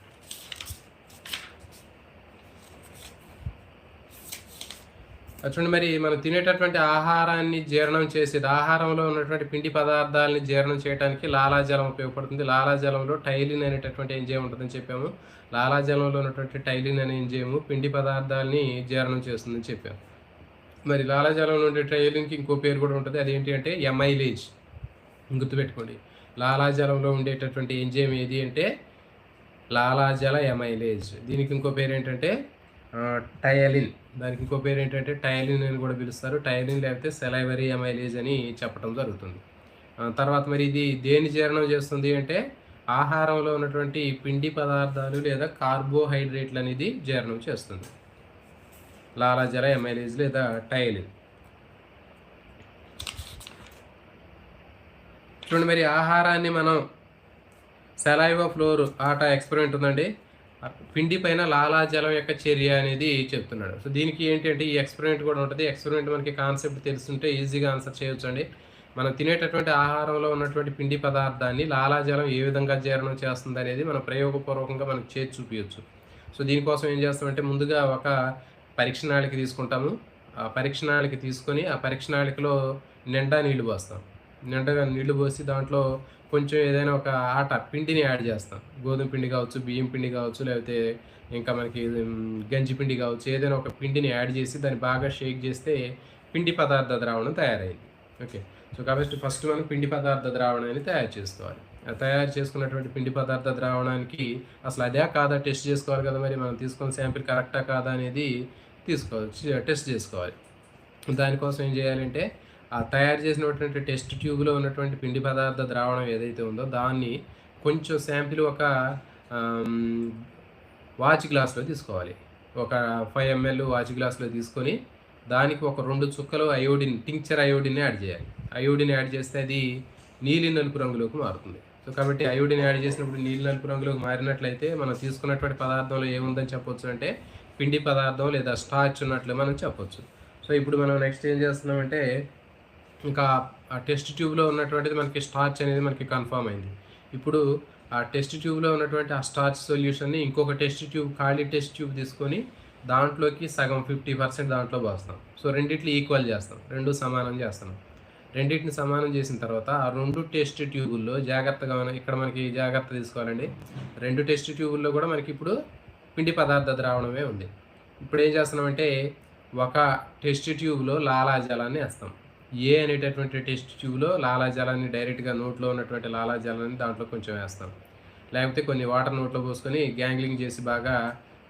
చూడండి, మరి మనం తినేటటువంటి ఆహారాన్ని జీర్ణం చేసేది, ఆహారంలో ఉన్నటువంటి పిండి పదార్థాలని జీర్ణం చేయడానికి లాలాజలం ఉపయోగపడుతుంది. లాలాజలంలో టైలిన్ అనేటటువంటి ఎంజైమ్ ఉంటుందని చెప్పాము. లాలాజలంలో ఉన్నటువంటి టైలిన్ అనే ఎంజైమ్ పిండి పదార్థాలని జీర్ణం చేస్తుందని చెప్పాము. మరి లాలాజలంలో ఉండే టైలిన్కి ఇంకో పేరు కూడా ఉంటుంది. అదేంటి అంటే ఎమైలేజ్. గుర్తుపెట్టుకోండి, లాలాజలంలో ఉండేటటువంటి ఎంజైమ్ ఏది అంటే లాలాజల ఎమైలేజ్. దీనికి ఇంకో పేరు ఏంటంటే టయలిన్. దానికి ఇంకో పేరు ఏంటంటే టయలిన్ అని కూడా పిలుస్తారు. టయలిన్ లేకపోతే సెలైవరీ ఎమైలేజ్ అని చెప్పడం జరుగుతుంది. తర్వాత మరి ఇది దేని జీర్ణం చేస్తుంది అంటే ఆహారంలో ఉన్నటువంటి పిండి పదార్థాలు లేదా కార్బోహైడ్రేట్లు అనేది జీర్ణం చేస్తుంది. లాలాజల ఎమైలేజ్ లేదా టయలిన్. చూడండి, మరి ఆహారాన్ని మనం సెలైవా ఫ్లోర్ ఆట ఎక్స్పెరిమెంట్ ఉందండి. పిండి పైన లాలాజలం యొక్క చర్య అనేది చెప్తున్నాడు. సో దీనికి ఏంటంటే ఈ ఎక్స్పెరిమెంట్ కూడా ఉంటుంది. ఎక్స్పెరిమెంట్ మనకి కాన్సెప్ట్ తెలుస్తుంటే ఈజీగా ఆన్సర్ చేయొచ్చు అండి. మనం తినేటటువంటి ఆహారంలో ఉన్నటువంటి పిండి పదార్థాన్ని లాలాజలం ఏ విధంగా జీర్ణం చేస్తుంది అనేది మనం ప్రయోగపూర్వకంగా మనకు చేసి చూపించవచ్చు. సో దీనికోసం ఏం చేస్తామంటే ముందుగా ఒక పరీక్ష నాళిక తీసుకుంటాము. ఆ పరీక్ష నాళిక తీసుకొని ఆ పరీక్ష నాళికలో నిండా నీళ్లు పోస్తాం. నిండగా నీళ్లు పోసి దాంట్లో కొంచెం ఏదైనా ఒక పిండిని యాడ్ చేస్తాం. గోధుమ పిండి కావచ్చు, బియ్యం పిండి కావచ్చు, లేకపోతే ఇంకా మనకి గంజి పిండి కావచ్చు, ఏదైనా ఒక పిండిని యాడ్ చేసి దాన్ని బాగా షేక్ చేస్తే పిండి పదార్థ ద్రావణం తయారైంది. ఓకే, సో కాబట్టి ఫస్ట్ మనం పిండి పదార్థ ద్రావణాన్ని తయారు చేసుకోవాలి. తయారు చేసుకున్నటువంటి పిండి పదార్థ ద్రావణానికి అసలు అదే కాదా టెస్ట్ చేసుకోవాలి కదా. మరి మనం తీసుకున్న శాంపిల్ కరెక్టా కాదా అనేది టెస్ట్ చేసుకోవాలి. దానికోసం ఏం చేయాలంటే ఆ తయారు చేసినటువంటి టెస్ట్ ట్యూబ్లో ఉన్నటువంటి పిండి పదార్థ ద్రావణం ఏదైతే ఉందో దాన్ని కొంచెం శాంపిల్ ఒక వాచ్ గ్లాస్లో తీసుకోవాలి. ఒక 5 ml వాచ్ గ్లాస్లో తీసుకొని దానికి ఒక 2 చుక్కలు అయోడిన్, టింక్చర్ అయోడిన్ యాడ్ చేయాలి. అయోడిన్ యాడ్ చేస్తే అది నీలి నలుపు రంగులోకి మారుతుంది. సో కాబట్టి అయోడిన్ యాడ్ చేసినప్పుడు నీలి నలుపు రంగులోకి మారినట్లయితే మనం తీసుకున్నటువంటి పదార్థంలో ఏముందని చెప్పొచ్చు అంటే పిండి పదార్థం లేదా స్టార్చ్ ఉన్నట్లు మనం చెప్పొచ్చు. సో ఇప్పుడు మనం నెక్స్ట్ ఏం చేస్తున్నామంటే ఇంకా ఆ టెస్ట్ ట్యూబ్లో ఉన్నటువంటిది మనకి స్టార్చ్ అనేది మనకి కన్ఫర్మ్ అయింది. ఇప్పుడు ఆ టెస్ట్ ట్యూబ్లో ఉన్నటువంటి ఆ స్టార్చ్ సొల్యూషన్ని ఇంకొక టెస్ట్ ట్యూబ్, ఖాళీ టెస్ట్ ట్యూబ్ తీసుకొని దాంట్లోకి సగం 50% దాంట్లో పోస్తాం. సో రెండిట్లు ఈక్వల్ చేస్తాం, రెండు సమానం చేస్తాం. రెండింటిని సమానం చేసిన తర్వాత ఆ 2 టెస్ట్ ట్యూబుల్లో జాగ్రత్తగా ఇక్కడ మనకి జాగ్రత్త తీసుకోవాలండి. 2 టెస్ట్ ట్యూబుల్లో కూడా మనకి ఇప్పుడు పిండి పదార్థ ద్రావణమే ఉంది. ఇప్పుడు ఏం చేస్తున్నామంటే ఒక టెస్ట్ ట్యూబ్లో లాలాజలాన్ని వేస్తాం. ఏ అనేటటువంటి టెస్ట్ ట్యూబ్లో లాలాజలాన్ని డైరెక్ట్గా నోట్లో ఉన్నటువంటి లాలాజలాన్ని దాంట్లో కొంచెం వేస్తాం. లేకపోతే కొన్ని వాటర్ నోట్లో పోసుకొని గ్యాంగ్లింగ్ చేసి బాగా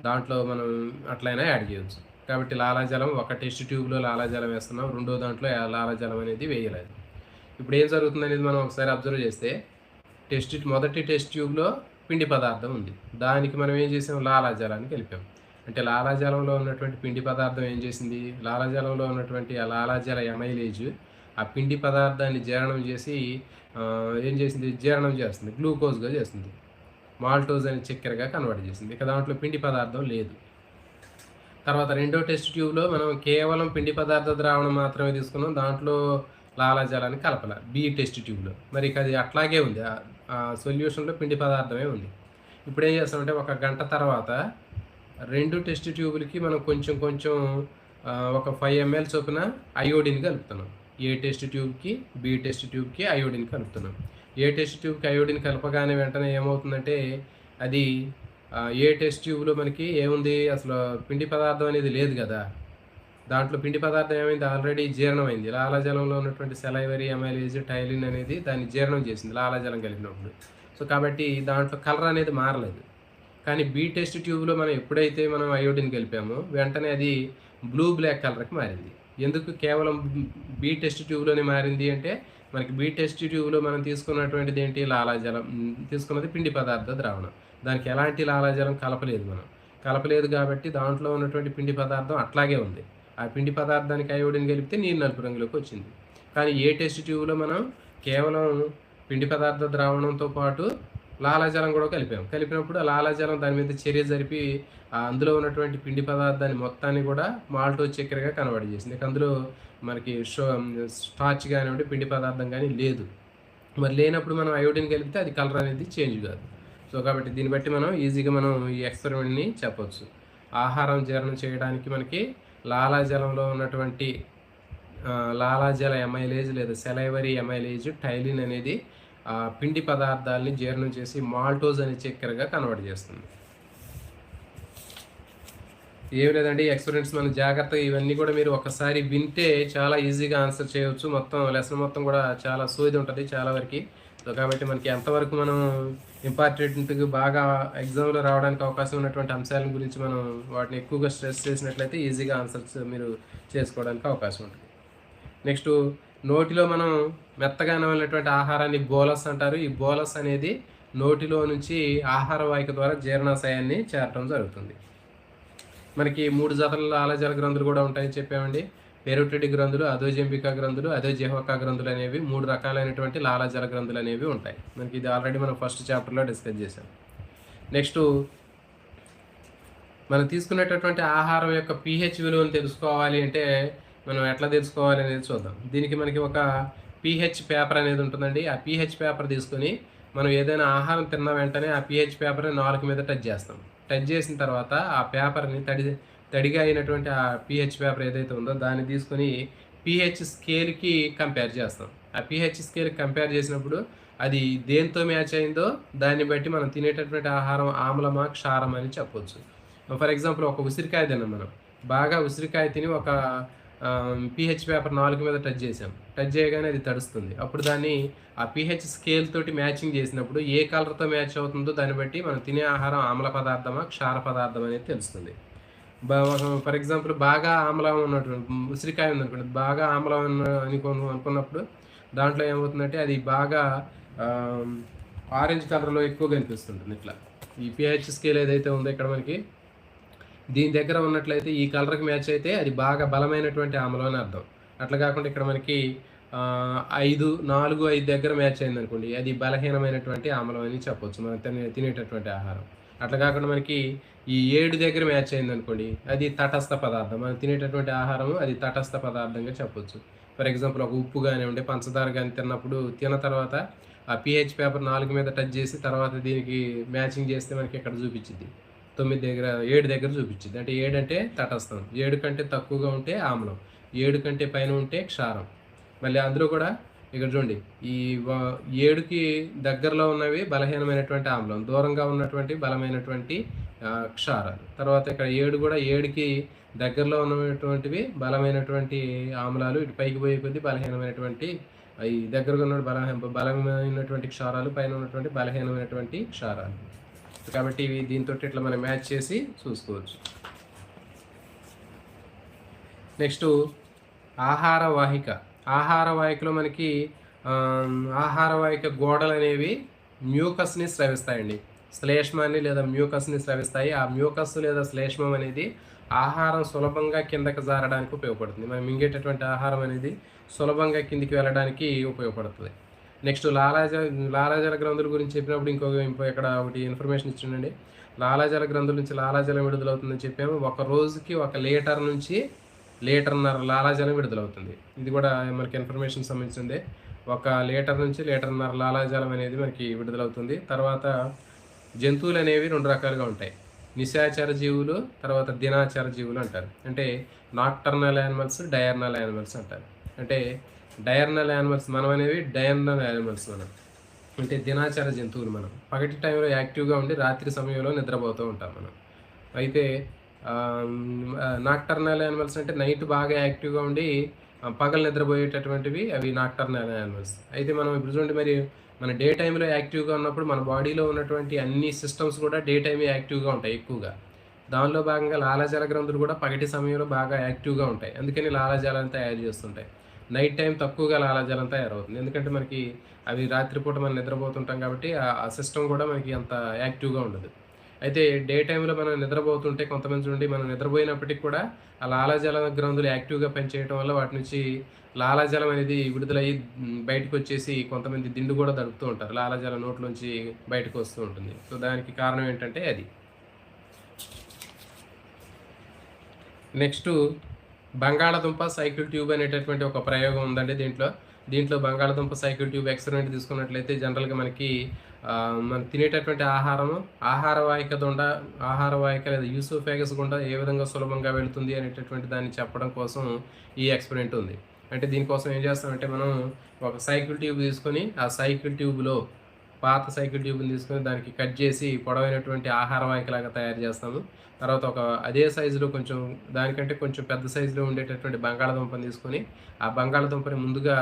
దాంట్లో మనం అట్లయినా యాడ్ చేయవచ్చు. కాబట్టి లాలాజలం ఒక టెస్ట్ ట్యూబ్లో లాలాజలం వేస్తున్నాం, రెండో దాంట్లో లాలాజలం అనేది వేయలేదు. ఇప్పుడు ఏం జరుగుతుంది అనేది మనం ఒకసారి అబ్జర్వ్ చేస్తే మొదటి టెస్ట్ ట్యూబ్లో పిండి పదార్థం ఉంది. దానికి మనం ఏం చేసాం, లాలాజలాన్ని కలిపాం. అంటే లాలాజలంలో ఉన్నటువంటి పిండి పదార్థం ఏం చేసింది, లాలాజలంలో ఉన్నటువంటి ఆ లాలాజల ఎమైలేజ్ ఆ పిండి పదార్థాన్ని జీర్ణం చేసి ఏం చేసింది, జీర్ణం చేస్తుంది, గ్లూకోజ్గా చేస్తుంది, మాల్టోజ్ అనే చక్కెరగా కన్వర్ట్ చేసింది. ఇక దాంట్లో పిండి పదార్థం లేదు. తర్వాత రెండో టెస్ట్ ట్యూబ్లో మనం కేవలం పిండి పదార్థ ద్రావణం మాత్రమే తీసుకున్నాం, దాంట్లో లాలాజలాన్ని కలపల. బి టెస్ట్ ట్యూబ్లో మరి ఇక అది అట్లాగే ఉంది, ఆ సొల్యూషన్లో పిండి పదార్థమే ఉంది. ఇప్పుడు ఏం చేస్తామంటే ఒక గంట తర్వాత 2 టెస్ట్ ట్యూబులకి మనం కొంచెం ఒక 5 ml చొప్పున అయోడిన్ కలుపుతున్నాం. ఏ టెస్ట్ ట్యూబ్కి, బి టెస్ట్ ట్యూబ్కి అయోడిన్ కలుపుతున్నాం. ఏ టెస్ట్ ట్యూబ్కి అయోడిన్ కలపగానే వెంటనే ఏమవుతుందంటే అది ఏ టెస్ట్ ట్యూబ్‌లో మనకి ఏముంది అసలు పిండి పదార్థం అనేది లేదు గదా! దాంట్లో పిండి పదార్థం ఏమైంది ఆల్రెడీ జీర్ణమైంది. లాలాజలంలో ఉన్నటువంటి సెలైవరీ, అమైలేజ్, టైలిన్ అనేది దాన్ని జీర్ణం చేసింది లాలాజలం కలిపినప్పుడు. సో, కాబట్టి దాంట్లో కలర్ అనేది మారలేదు. కానీ బీ టెస్ట్ ట్యూబ్‌లో మనం ఎప్పుడైతే మనం అయోడిన్ కలిపామో వెంటనే అది బ్లాక్ కలర్‌కి మారింది. ఎందుకు కేవలం బీ టెస్ట్ ట్యూబ్‌లోనే మారింది అంటే మనకి బీ టెస్ట్ ట్యూబ్‌లో మనం తీసుకున్నటువంటిది ఏంటి లాలాజలం, తీసుకున్నది పిండి పదార్థ ద్రావణం. దానికి ఎలాంటి లాలాజలం కలపలేదు మనం. కలపలేదు కాబట్టి దాంట్లో ఉన్నటువంటి పిండి పదార్థం అట్లాగే ఉంది. ఆ పిండి పదార్థానికి అయోడిన్ కలిపితే నీరు నలుపు రంగులోకి వచ్చింది. కానీ ఏ టెస్ట్ ట్యూబ్‌లో మనం కేవలం పిండి పదార్థ ద్రావణంతో పాటు లాలాజలం కూడా కలిపాం. కలిపినప్పుడు ఆ లాలాజలం దాని మీద చర్య జరిపి అందులో ఉన్నటువంటి పిండి పదార్థాన్ని మొత్తాన్ని కూడా మాల్టోస్ చక్కెరగా కన్వర్ట్ చేసింది. ఇక అందులో మనకి స్టార్చ్ కానివ్వండి, పిండి పదార్థం కానీ లేదు. మరి లేనప్పుడు మనం అయోడిన్ కలిపితే అది కలర్ అనేది చేంజ్ కాదు. సో, కాబట్టి దీన్ని బట్టి మనం ఈజీగా మనం ఈ ఎక్స్‌పెరిమెంట్‌ని చెప్పొచ్చు. ఆహారం జీర్ణం చేయడానికి మనకి లాలాజలంలో ఉన్నటువంటి లాలాజల ఎమైలేజ్ లేదా సెలైవరీ ఎమైలేజ్, టైలిన్ అనేది పిండి పదార్థాలని జీర్ణం చేసి మాల్టోజ్ అనే చక్కెరగా కన్వర్ట్ చేస్తుంది. ఏమి లేదండి, ఎక్స్‌పీరియన్స్ మనం జాగ్రత్తగా ఇవన్నీ కూడా మీరు ఒకసారి వింటే చాలా ఈజీగా ఆన్సర్ చేయవచ్చు. మొత్తం లెసన్ మొత్తం కూడా చాలా సోది ఉంటుంది చాలా వరకి. సో, కాబట్టి మనకి ఎంతవరకు మనం ఇంపార్టెంట్‌గా బాగా ఎగ్జామ్‌లో రావడానికి అవకాశం ఉన్నటువంటి అంశాల గురించి మనం వాటిని ఎక్కువగా స్ట్రెస్ చేసినట్లయితే ఈజీగా ఆన్సర్స్ మీరు చేసుకోవడానికి అవకాశం ఉంటుంది. నెక్స్టు నోటిలో మనం మెత్తగా నమిలినటువంటి ఆహారాన్ని బోలస్ అంటారు. ఈ బోలస్ అనేది నోటిలో నుంచి ఆహార వాహిక ద్వారా జీర్ణాశయాన్ని చేరటం జరుగుతుంది. మనకి 3 జతల లాలాజల గ్రంథులు కూడా ఉంటాయని చెప్పామండి. పెరోటిడ్ గ్రంథులు, అధోజంబికా గ్రంథులు, అధోజిహ్వకా గ్రంథులు అనేవి 3 రకాలైనటువంటి లాలాజల గ్రంథులు అనేవి ఉంటాయి. మనకి ఇది ఆల్రెడీ మనం ఫస్ట్ చాప్టర్‌లో డిస్కస్ చేసాం. నెక్స్టు మనం తీసుకునేటటువంటి ఆహారం యొక్క పీహెచ్ విలువను తెలుసుకోవాలి అంటే మనం ఎట్లా తెలుసుకోవాలి అనేది చూద్దాం. దీనికి మనకి ఒక పీహెచ్ పేపర్ అనేది ఉంటుందండి. ఆ పీహెచ్ పేపర్ తీసుకొని మనం ఏదైనా ఆహారం తిన్న వెంటనే ఆ పీహెచ్ పేపర్‌ని నాలుక మీద టచ్ చేస్తాం. టచ్ చేసిన తర్వాత ఆ పేపర్‌ని తడిగా అయినటువంటి ఆ పీహెచ్ పేపర్ ఏదైతే ఉందో దాన్ని తీసుకొని పీహెచ్ స్కేల్‌కి కంపేర్ చేస్తాం. ఆ పీహెచ్ స్కేల్‌కి కంపేర్ చేసినప్పుడు అది దేనితో మ్యాచ్ అయిందో దాన్ని బట్టి మనం తినేటటువంటి ఆహారం ఆమ్లమా, క్షారమా అని చెప్పొచ్చు. ఫర్ ఎగ్జాంపుల్ ఒక ఉసిరికాయ తిన్నాం మనం. బాగా ఉసిరికాయ తిని ఒక పీహెచ్ పేపర్ నాలుక మీద టచ్ చేసాం. టచ్ చేయగానే అది తడుస్తుంది. అప్పుడు దాన్ని ఆ పీహెచ్ స్కేల్ తోటి మ్యాచింగ్ చేసినప్పుడు ఏ కలర్‌తో మ్యాచ్ అవుతుందో దాన్ని బట్టి మనం తినే ఆహారం ఆమ్ల పదార్థమా, క్షార పదార్థం అనేది తెలుస్తుంది. ఫర్ ఎగ్జాంపుల్ బాగా ఆమ్లం ఉన్నటువంటి ఉసిరికాయ ఉందనుకోండి, బాగా ఆమ్లం అనుకున్నప్పుడు దాంట్లో ఏమవుతుందంటే అది బాగా ఆరెంజ్ కలర్‌లో ఎక్కువ కనిపిస్తుంటుంది ఇట్లా. ఈ పీహెచ్ స్కేల్ ఏదైతే ఉందో ఇక్కడ మనకి దీని దగ్గర ఉన్నట్లయితే ఈ కలర్‌కి మ్యాచ్ అయితే అది బాగా బలమైనటువంటి ఆమ్లం అని అర్థం. అట్లా కాకుండా ఇక్కడ మనకి 4, 5 దగ్గర మ్యాచ్ అయిందనుకోండి, అది బలహీనమైనటువంటి ఆమ్లం అని చెప్పొచ్చు మనం తినేటటువంటి ఆహారం. అట్లా కాకుండా మనకి ఈ 7 దగ్గర మ్యాచ్ అయిందనుకోండి, అది తటస్థ పదార్థం. మనం తినేటటువంటి ఆహారము అది తటస్థ పదార్థంగా చెప్పొచ్చు. ఫర్ ఎగ్జాంపుల్ ఒక ఉప్పు కానివ్వండి, పంచదార కానీ తిన్నప్పుడు తిన్న తర్వాత ఆ పీహెచ్ పేపర్ 4 మీద టచ్ చేసి తర్వాత దీనికి మ్యాచింగ్ చేస్తే మనకి ఇక్కడ చూపించిద్ది. 9 దగ్గర 7 దగ్గర చూపించిద్ది. అంటే 7 అంటే తటస్థం. 7 కంటే తక్కువగా ఉంటే ఆమ్లం. 7 కంటే పైన ఉంటే క్షారం. మళ్ళీ అందులో కూడా ఇక్కడ చూడండి ఈ 7కి దగ్గరలో ఉన్నవి బలహీనమైనటువంటి ఆమ్లం, దూరంగా ఉన్నటువంటి బలమైనటువంటి క్షారాలు. తర్వాత ఇక్కడ 7 కూడా 7కి దగ్గరలో ఉన్నటువంటివి బలమైనటువంటి ఆమ్లాలు, ఇటు పైకి పోయే కొద్దీ బలహీనమైనటువంటి ఈ దగ్గరగా ఉన్న బలమైనటువంటి క్షారాలు, పైన ఉన్నటువంటి బలహీనమైనటువంటి క్షారాలు. కాబట్టి ఇవి దీంతో ఇట్లా మనం మ్యాచ్ చేసి చూసుకోవచ్చు. నెక్స్ట్ ఆహార వాహిక. ఆహార వాహికలో మనకి ఆహార వాహిక గోడలు అనేవి మ్యూకస్ని స్రవిస్తాయండి. శ్లేష్మాన్ని లేదా మ్యూకస్ని స్రవిస్తాయి. ఆ మ్యూకస్ లేదా శ్లేష్మం అనేది ఆహారం సులభంగా కిందకి జారడానికి ఉపయోగపడుతుంది. మనం మింగేటటువంటి ఆహారం అనేది సులభంగా కిందికి వెళ్ళడానికి ఉపయోగపడుతుంది. నెక్స్ట్ లాలాజల గ్రంథుల గురించి చెప్పినప్పుడు ఇక్కడ ఒకటి ఇన్ఫర్మేషన్ ఇచ్చిండండి. లాలాజల గ్రంథుల నుంచి లాలాజలం విడుదలవుతుందని చెప్పాము. ఒక రోజుకి 1 లీటర్ నుంచి 1.5 లీటర్ లాలాజలం విడుదలవుతుంది. ఇది కూడా మనకి ఇన్ఫర్మేషన్ సంబంధించింది. 1 లీటర్ నుంచి 1.5 లీటర్ లాలాజలం అనేది మనకి విడుదలవుతుంది. తర్వాత జంతువులు అనేవి 2 రకాలుగా ఉంటాయి. నిశాచర జీవులు, తర్వాత దినాచర జీవులు అంటారు. అంటే నాక్టర్నల్ యానిమల్స్, డయర్నల్ యానిమల్స్ అంటారు. అంటే డయర్నల్ యానిమల్స్ మనం అనేవి డయర్నల్ యానిమల్స్ మనం. అంటే దినాచర జంతువులు మనం. పగటి టైంలో యాక్టివ్‌గా ఉండి రాత్రి సమయంలో నిద్రపోతూ ఉంటాం మనం. అయితే నాక్టర్నల్ యానిమల్స్ అంటే నైట్ బాగా యాక్టివ్‌గా ఉండి పగలు నిద్రపోయేటటువంటివి అవి నాక్టర్నల్ యానిమల్స్. అయితే మనం ఇప్పుడు చూడండి మరి మన డే టైమ్‌లో యాక్టివ్‌గా ఉన్నప్పుడు మన బాడీలో ఉన్నటువంటి అన్ని సిస్టమ్స్ కూడా డే టైమే యాక్టివ్‌గా ఉంటాయి ఎక్కువగా. దానిలో భాగంగా లాలాజల గ్రంథులు కూడా పగటి సమయంలో బాగా యాక్టివ్‌గా ఉంటాయి. అందుకని లాలాజలాన్ని తయారు చేస్తుంటాయి. నైట్ టైమ్ తక్కువగా లాలాజలం తయారవుతుంది. ఎందుకంటే మనకి అవి రాత్రిపూట మనం నిద్రపోతుంటాం కాబట్టి ఆ సిస్టమ్ కూడా మనకి అంత యాక్టివ్‌గా ఉండదు. అయితే డే టైమ్‌లో మనం నిద్రపోతుంటే కొంతమంది చూడండి మనం నిద్రపోయినప్పటికి కూడా ఆ లాలాజల గ్రంథులు యాక్టివ్‌గా పనిచేయటం వల్ల వాటి నుంచి లాలాజలం అనేది విడుదలయ్యి బయటకొచ్చేసి కొంతమంది దిండు కూడా తడుపుతూ ఉంటారు. లాలాజలం నోట్లోంచి బయటకు వస్తూ ఉంటుంది. సో, దానికి కారణం ఏంటంటే అది. నెక్స్టు బంగాళాదుంప సైకిల్ ట్యూబ్ అనేటటువంటి ఒక ప్రయోగం ఉందండి దీంట్లో. దీంట్లో బంగాళాదుంప సైకిల్ ట్యూబ్ ఎక్స్‌పెరిమెంట్ తీసుకున్నట్లయితే జనరల్‌గా మనకి మనం తినేటటువంటి ఆహార వాహిక లేదా యూసోఫాగస్ గుండా ఏ విధంగా సులభంగా వెళుతుంది అనేటటువంటి దాన్ని చెప్పడం కోసం ఈ ఎక్స్‌పెరిమెంట్ ఉంది. అంటే దీనికోసం ఏం చేస్తామంటే మనం ఒక సైకిల్ ట్యూబ్ తీసుకొని, ఆ సైకిల్ ట్యూబ్‌లో పాత సైకిల్ ట్యూబ్‌ని తీసుకొని దానికి కట్ చేసి పొడవైనటువంటి ఆహార వాహికలాగా తయారు చేస్తాము. తర్వాత అదే సైజులో కొంచెం దానికంటే కొంచెం పెద్ద సైజులో ఉండేటటువంటి బంగాళాదుంపని తీసుకొని, ఆ బంగాళాదుంపని ముందుగా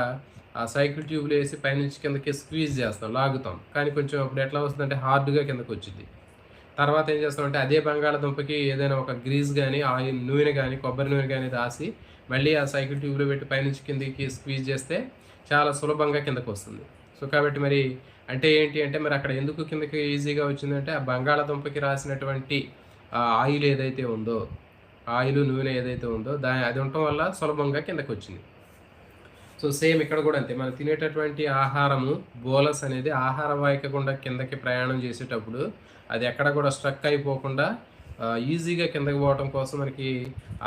ఆ సైకిల్ ట్యూబ్‌లో ఏసి పైనుంచి కిందకి స్క్వీజ్ చేస్తాం, లాగుతాం. కానీ కొంచెం అప్పుడు ఎట్లా వస్తదంటే హార్డ్‌గా కిందకొచ్చిద్ది. తర్వాత ఏం చేస్తామంటే అదే బంగాళాదుంపకి ఏదైనా ఒక గ్రీస్ గాని, నూనె గాని, కొబ్బరి నూనె గాని రాసి మళ్ళీ ఆ సైకిల్ ట్యూబ్‌లో పెట్టి పైనుంచి కిందకి స్క్వీజ్ చేస్తే చాలా సులభంగా కిందకొస్తుంది. సో, కాబట్టి మరి అంటే ఏంటి అంటే మరి అక్కడ ఎందుకు కిందకి ఈజీగా వచ్చిందంటే ఆ బంగాళాదుంపకి రాసినటువంటి ఆయిల్ ఏదైతే ఉందో, నూనె ఏదైతే ఉందో అది ఉండటం వల్ల సులభంగా కిందకొచ్చింది. సో, సేమ్ ఇక్కడ కూడా అంతే. మనం తినేటటువంటి ఆహారము బోలస్ అనేది ఆహార వాహిక గుండా కిందకి ప్రయాణం చేసేటప్పుడు అది ఎక్కడ కూడా స్ట్రక్ అయిపోకుండా ఈజీగా కిందకి పోవటం కోసం మనకి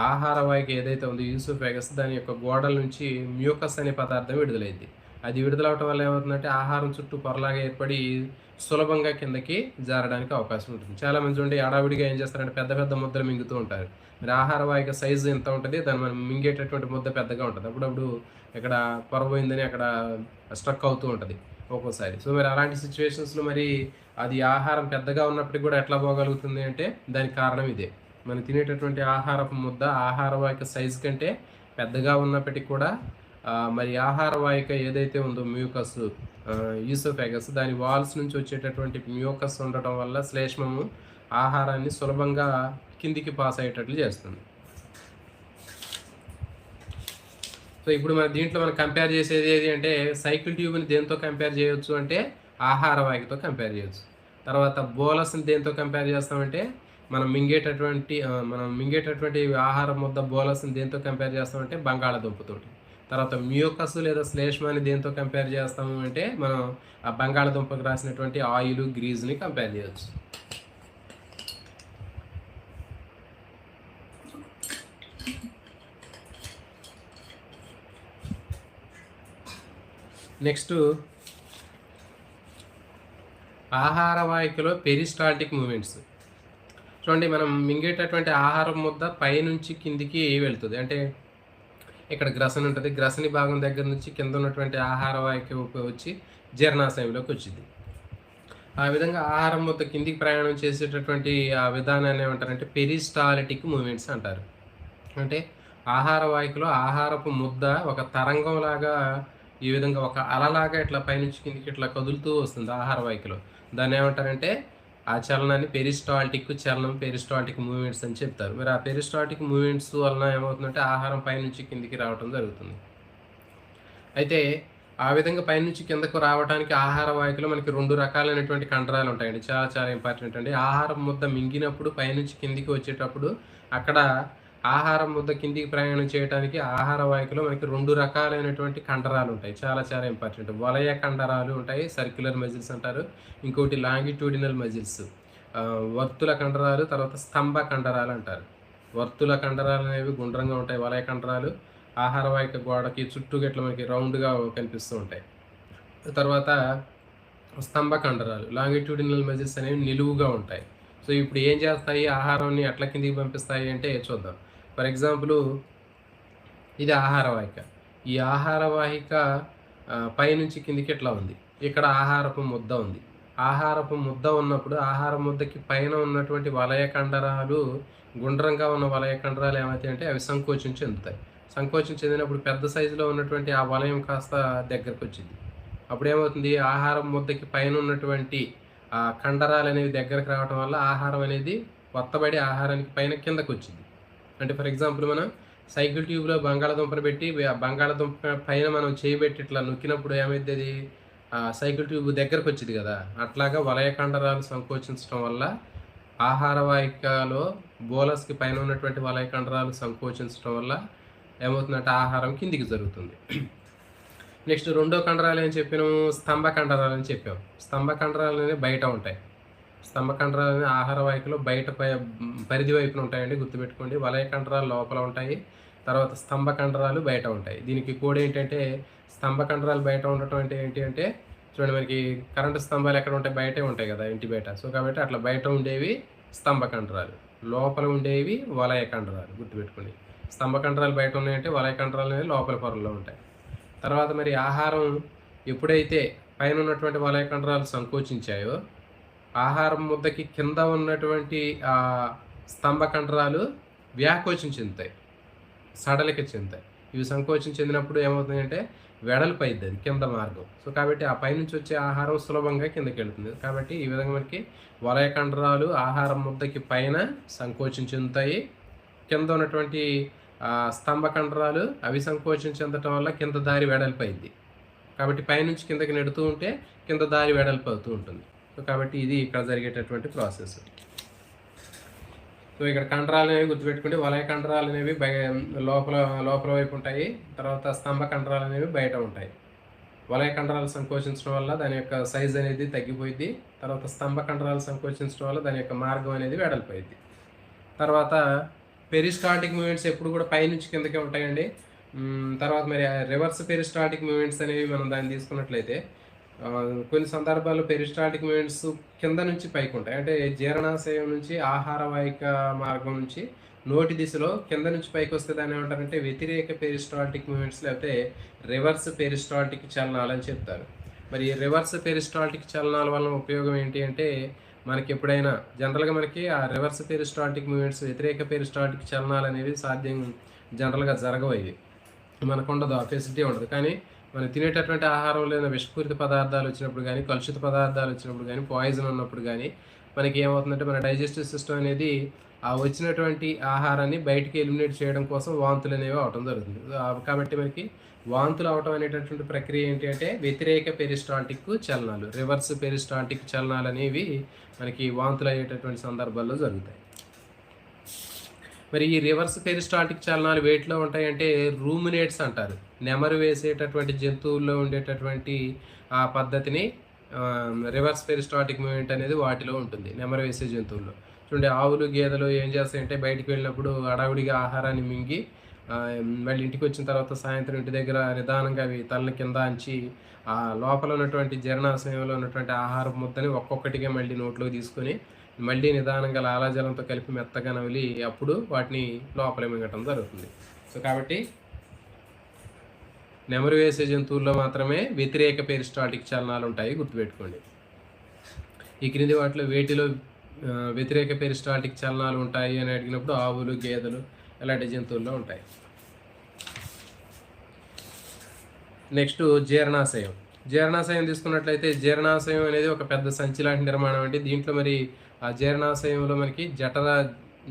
ఆహార వాహిక ఏదైతే ఉందో ఈసోఫాగస్ దాని యొక్క గోడల నుంచి మ్యూకస్ అనే పదార్థం విడుదలైద్ది. అది విడుదలవ్వటం వల్ల ఏమవుతుందంటే ఆహారం చుట్టూ పొరలాగా ఏర్పడి సులభంగా కిందకి జారడానికి అవకాశం ఉంటుంది. చాలామంది చూడండి హడావిడిగా ఏం చేస్తారంటే పెద్ద పెద్ద ముద్దలు మింగుతూ ఉంటారు. మరి ఆహార వాహిక సైజు ఎంత ఉంటది, దాన్ని మనం మింగేటటువంటి ముద్ద పెద్దగా ఉంటది. అప్పుడప్పుడు ఇక్కడ పొర పోయిందని అక్కడ స్ట్రక్ అవుతూ ఉంటది ఒక్కోసారి. సో, మరి అలాంటి సిట్యుయేషన్స్‌లో మరి అది ఆహారం పెద్దగా ఉన్నప్పటికి కూడా ఎట్లా పోగలుగుతుంది అంటే దానికి కారణం ఇదే. మనం తినేటటువంటి ఆహారపు ముద్ద ఆహార వాహిక సైజు కంటే పెద్దగా ఉన్నప్పటికి కూడా మరి ఆహార వాహిక ఏదైతే ఉందో మ్యూకస్ ఈసోఫాగస్ దాని వాల్స్ నుంచి వచ్చేటటువంటి మ్యూకస్ ఉండటం వల్ల శ్లేష్మము ఆహారాన్ని సులభంగా కిందికి పాస్ అయ్యేటట్లు చేస్తుంది. సో, ఇప్పుడు దీంట్లో మనం కంపేర్ చేసేది ఏది అంటే సైకిల్ ట్యూబ్‌ని దేనితో కంపేర్ చేయొచ్చు అంటే ఆహార వాహికతో కంపేర్ చేయొచ్చు. తర్వాత బోలస్‌ని దేనితో కంపేర్ చేస్తామంటే మనం మింగేటటువంటి ఆహార ముద్ద బోలస్‌ని దేనితో కంపేర్ చేస్తామంటే బంగాళాదుంపతోటి. తర్వాత మ్యూకస్ లేదా శ్లేష్మాన్ని దేనితో కంపేర్ చేస్తాము అంటే మనం ఆ బంగాళాదుంపకు రాసినటువంటి ఆయిలు, గ్రీజ్‌ని కంపేర్ చేయొచ్చు. నెక్స్టు ఆహార వాహికలో పెరిస్టాల్టిక్ మూవ్‌మెంట్స్. చూడండి మనం మింగేటటువంటి ఆహారం ముద్ద పైనుంచి కిందికి వెళ్తది. అంటే ఇక్కడ గ్రసని ఉంటది. గ్రసని భాగం దగ్గర నుంచి కింద ఉన్నటువంటి ఆహార వాహిక వచ్చి జీర్ణాశయంలోకి వచ్చిద్ది. ఆ విధంగా ఆహారం ముద్ద కిందికి ప్రయాణం చేసేటటువంటి ఆ విధానాన్ని ఏమంటారంటే పెరిస్టాల్టిక్ మూవ్‌మెంట్స్ అంటారు. అంటే ఆహార వాహికలో ఆహారపు ముద్ద ఒక తరంగంలాగా ఈ విధంగా ఒక అలలాగా ఇట్లా పైనుంచి కిందకి ఇట్లా కదులుతూ వస్తుంది ఆహార వాహికలో. దాన్నేమంటారంటే ఆ చలనాన్ని పెరిస్టాల్టిక్ మూవ్‌మెంట్స్ అని చెప్తారు. మరి ఆ పెరిస్టాల్టిక్ మూవ్‌మెంట్స్ వలన ఏమవుతుందంటే ఆహారం పైనుంచి కిందికి రావటం జరుగుతుంది. అయితే ఆ విధంగా పైనుంచి కిందకు రావటానికి ఆహార వాహికలో మనకి 2 రకాలైనటువంటి కండరాలు ఉంటాయండి. చాలా చాలా ఇంపార్టెంట్ అండి. ఆహారం ముద్ద మింగినప్పుడు పైనుంచి కిందికి వచ్చేటప్పుడు అక్కడ ఆహారం ముద్ద కిందికి ప్రయాణం చేయడానికి ఆహార వాహికలో మనకి 2 రకాలైనటువంటి కండరాలు ఉంటాయి. చాలా చాలా ఇంపార్టెంట్. వలయ కండరాలు ఉంటాయి. సర్క్యులర్ మజిల్స్ అంటారు. ఇంకోటి లాంగిట్యూడినల్ మజిల్స్. వర్తుల కండరాలు, తర్వాత స్తంభ కండరాలు అంటారు. వర్తుల కండరాలు అనేవి గుండ్రంగా ఉంటాయి. వలయ కండరాలు ఆహార వాహిక గోడకి చుట్టూ ఇట్లా మనకి రౌండ్‌గా కనిపిస్తూ ఉంటాయి. తర్వాత స్తంభ కండరాలు లాంగిట్యూడినల్ మజిల్స్ అనేవి నిలువుగా ఉంటాయి. సో, ఇప్పుడు ఏం చేస్తాయి ఆహారాన్ని ఎట్లా కిందికి పంపిస్తాయి అంటే చూద్దాం. ఫర్ ఎగ్జాంపుల్ ఇది ఆహార వాహిక. ఈ ఆహార వాహిక పైనుంచి కిందికి ఇట్లా ఉంది. ఇక్కడ ఆహారపు ముద్ద ఉంది. ఆహారపు ముద్ద ఉన్నప్పుడు ఆహార ముద్దకి పైన ఉన్నటువంటి వలయ కండరాలు, గుండ్రంగా ఉన్న వలయ కండరాలు ఏమవుతాయంటే అవి సంకోచం చెందుతాయి. సంకోచం చెందినప్పుడు పెద్ద సైజులో ఉన్నటువంటి ఆ వలయం కాస్త దగ్గరకొచ్చిద్ది. అప్పుడేమవుతుంది, ఆహారం ముద్దకి పైన ఉన్నటువంటి ఆ కండరాలు అనేవి దగ్గరకు రావటం వల్ల ఆహారం అనేది ఒత్తబడి ఆహారానికి పైన కిందకొచ్చిద్ది. అంటే ఫర్ ఎగ్జాంపుల్ మనం సైకిల్ ట్యూబ్‌లో బంగాళాదుంపను పెట్టి బంగాళాదుంప పైన మనం చేయి పెట్టి ఇట్లా నొక్కినప్పుడు ఏమైద్దది, సైకిల్ ట్యూబ్ దగ్గరకొచ్చిద్ది గదా! అట్లాగా వలయ కండరాలు సంకోచించటం వల్ల ఆహార వాహికలో బోలస్‌కి పైన ఉన్నటువంటి వలయ కండరాలు సంకోచించటం వల్ల ఏమవుతుందంటే ఆహారం కిందికి జరుగుతుంది. నెక్స్ట్ రెండో కండరాలు ఏం చెప్పినాము, స్తంభ కండరాలు అని చెప్పాం. స్తంభ కండరాలు అనేవి బయట ఉంటాయి. స్తంభ కండరాలు అనేవి ఆహార వాహికలో బయట పరిధి వైపున ఉంటాయండి, గుర్తుపెట్టుకోండి. వలయ కండరాలు లోపల ఉంటాయి, తర్వాత స్తంభ కండరాలు బయట ఉంటాయి. దీనికి కోడ్ ఏంటంటే, స్తంభ కండరాలు బయట ఉండటం అంటే ఏంటి అంటే, చూడండి మనకి కరెంటు స్తంభాలు ఎక్కడ ఉంటాయి, బయటే ఉంటాయి కదా ఇంటి బయట. సో కాబట్టి అట్లా బయట ఉండేవి స్తంభ కండరాలు, లోపల ఉండేవి వలయ కండరాలు, గుర్తుపెట్టుకోండి. స్తంభ కండరాలు బయట ఉన్నాయంటే వలయ కండరాలు అనేవి లోపల పొరల్లో ఉంటాయి. తర్వాత మరి ఆహారం ఎప్పుడైతే పైన ఉన్నటువంటి వలయ కండరాలు సంకోచించాయో, ఆహారం ముద్దకి కింద ఉన్నటువంటి స్తంభ కండరాలు వ్యాకోచం చెందుతాయి, సడలిక చెందుతాయి. ఇవి సంకోచం చెందినప్పుడు ఏమవుతుందంటే వెడల్పు అయిద్ది అది కింద మార్గం. సో కాబట్టి ఆ పైనుంచి వచ్చే ఆహారం సులభంగా కిందకి వెళ్తుంది. కాబట్టి ఈ విధంగా మనకి వలయ కండరాలు ఆహారం ముద్దకి పైన సంకోచం చెందుతాయి. కింద ఉన్నటువంటి స్తంభ కండరాలు అవి సంకోచం చెందటం వల్ల కింద దారి వెడల్పు అయింది. కాబట్టి పైనుంచి కిందకి నెడుతూ ఉంటే కింద దారి వెడల్పు అవుతూ ఉంటుంది. సో కాబట్టి ఇది ఇక్కడ జరిగేటటువంటి ప్రాసెస్. సో ఇక్కడ కండరాలు అనేవి గుర్తుపెట్టుకుంటే వలయ కండరాలు అనేవి లోపల వైపు ఉంటాయి, తర్వాత స్తంభ కండరాలు అనేవి బయట ఉంటాయి. వలయ కండరాలు సంకోచించడం వల్ల దాని యొక్క సైజ్ అనేది తగ్గిపోయింది. తర్వాత స్తంభ కండరాలు సంకోచించడం వల్ల దాని యొక్క మార్గం అనేది వెడల్పోయింది. తర్వాత పెరిస్టాల్టిక్ మూమెంట్స్ ఎప్పుడు కూడా పైనుంచి కిందకే ఉంటాయండి. తర్వాత మరి రివర్స్ పెరిస్టాల్టిక్ మూమెంట్స్ అనేవి మనం దాన్ని తీసుకున్నట్లయితే కొన్ని సందర్భాల్లో పెరిస్టాల్టిక్ మూమెంట్స్ కింద నుంచి పైకి ఉంటాయి. అంటే జీర్ణాశయం నుంచి ఆహార వాహిక మార్గం నుంచి నోటి దిశలో కింద నుంచి పైకి వస్తే దాన్ని ఏమంటారంటే వ్యతిరేక పెరిస్టాల్టిక్ మూమెంట్స్, లేకపోతే రివర్స్ పెరిస్టాల్టిక్ చలనాలు అని చెప్తారు. మరి రివర్స్ పెరిస్టాల్టిక్ చలనాల వలన ఉపయోగం ఏంటి అంటే, మనకి ఎప్పుడైనా జనరల్గా మనకి ఆ రివర్స్ పెరిస్టాల్టిక్ మూమెంట్స్, వ్యతిరేక పెరిస్టాల్టిక్ చలనాలు అనేవి సాధ్యం జనరల్గా జరగవు. ఇవి మనకు ఉండదు, ఆ ఫెసిలిటీ ఉండదు. కానీ మనం తినేటటువంటి ఆహారంలో ఏదైనా విషపూరిత పదార్థాలు వచ్చినప్పుడు కానీ, కలుషిత పదార్థాలు వచ్చినప్పుడు కానీ, పాయిజన్ ఉన్నప్పుడు కానీ మనకి ఏమవుతుందంటే మన డైజెస్టివ్ సిస్టమ్ అనేది ఆ వచ్చినటువంటి ఆహారాన్ని బయటికి ఎలిమినేట్ చేయడం కోసం వాంతులు అనేవి అవటం జరుగుతుంది. కాబట్టి మనకి వాంతులు అవటం అనేటటువంటి ప్రక్రియ ఏంటి అంటే వ్యతిరేక పెరిస్టాల్టిక్ చలనాలు, రివర్స్ పెరిస్టాల్టిక్ చలనాలు అనేవి మనకి వాంతులు అయ్యేటటువంటి సందర్భాల్లో జరుగుతాయి. మరి ఈ రివర్స్ పెరిస్టాల్టిక్ చలనాలు వేటిలో ఉంటాయంటే రూమినేట్స్ అంటారు. నెమరు వేసేటటువంటి జంతువుల్లో ఉండేటటువంటి ఆ పద్ధతిని రివర్స్ పెరిస్టాల్టిక్ మూమెంట్ అనేది వాటిలో ఉంటుంది, నెమరు వేసే జంతువుల్లో. చూడండి, ఆవులు గేదెలు ఏం చేస్తాయంటే బయటికి వెళ్ళినప్పుడు హడావుడిగా ఆహారాన్ని మింగి మళ్ళీ ఇంటికి వచ్చిన తర్వాత సాయంత్రం ఇంటి దగ్గర నిదానంగా అవి తలల కింద అంచి ఆ లోపల ఉన్నటువంటి జీర్ణాశయంలో ఉన్నటువంటి ఆహారం ముద్దని ఒక్కొక్కటిగా మళ్ళీ నోట్లోకి తీసుకొని మళ్ళీ నిదానంగా లాలాజలంతో కలిపి మెత్తగా నమిలి అప్పుడు వాటిని లోపల మింగటం జరుగుతుంది. సో కాబట్టి నెమరు వేసే జంతువుల్లో మాత్రమే వ్యతిరేక పెరిస్టాల్టిక్ చలనాలు ఉంటాయి, గుర్తుపెట్టుకోండి. ఈ క్రింది వాటిలో వేటిలో వ్యతిరేక పెరిస్టాల్టిక్ చలనాలు ఉంటాయి అని అడిగినప్పుడు ఆవులు, గేదెలు ఇలాంటి జంతువుల్లో ఉంటాయి. నెక్స్ట్ జీర్ణాశయం. జీర్ణాశయం తీసుకున్నట్లయితే జీర్ణాశయం అనేది ఒక పెద్ద సంచి లాంటి నిర్మాణం అండి. దీంట్లో మరి ఆ జీర్ణాశయంలో మనకి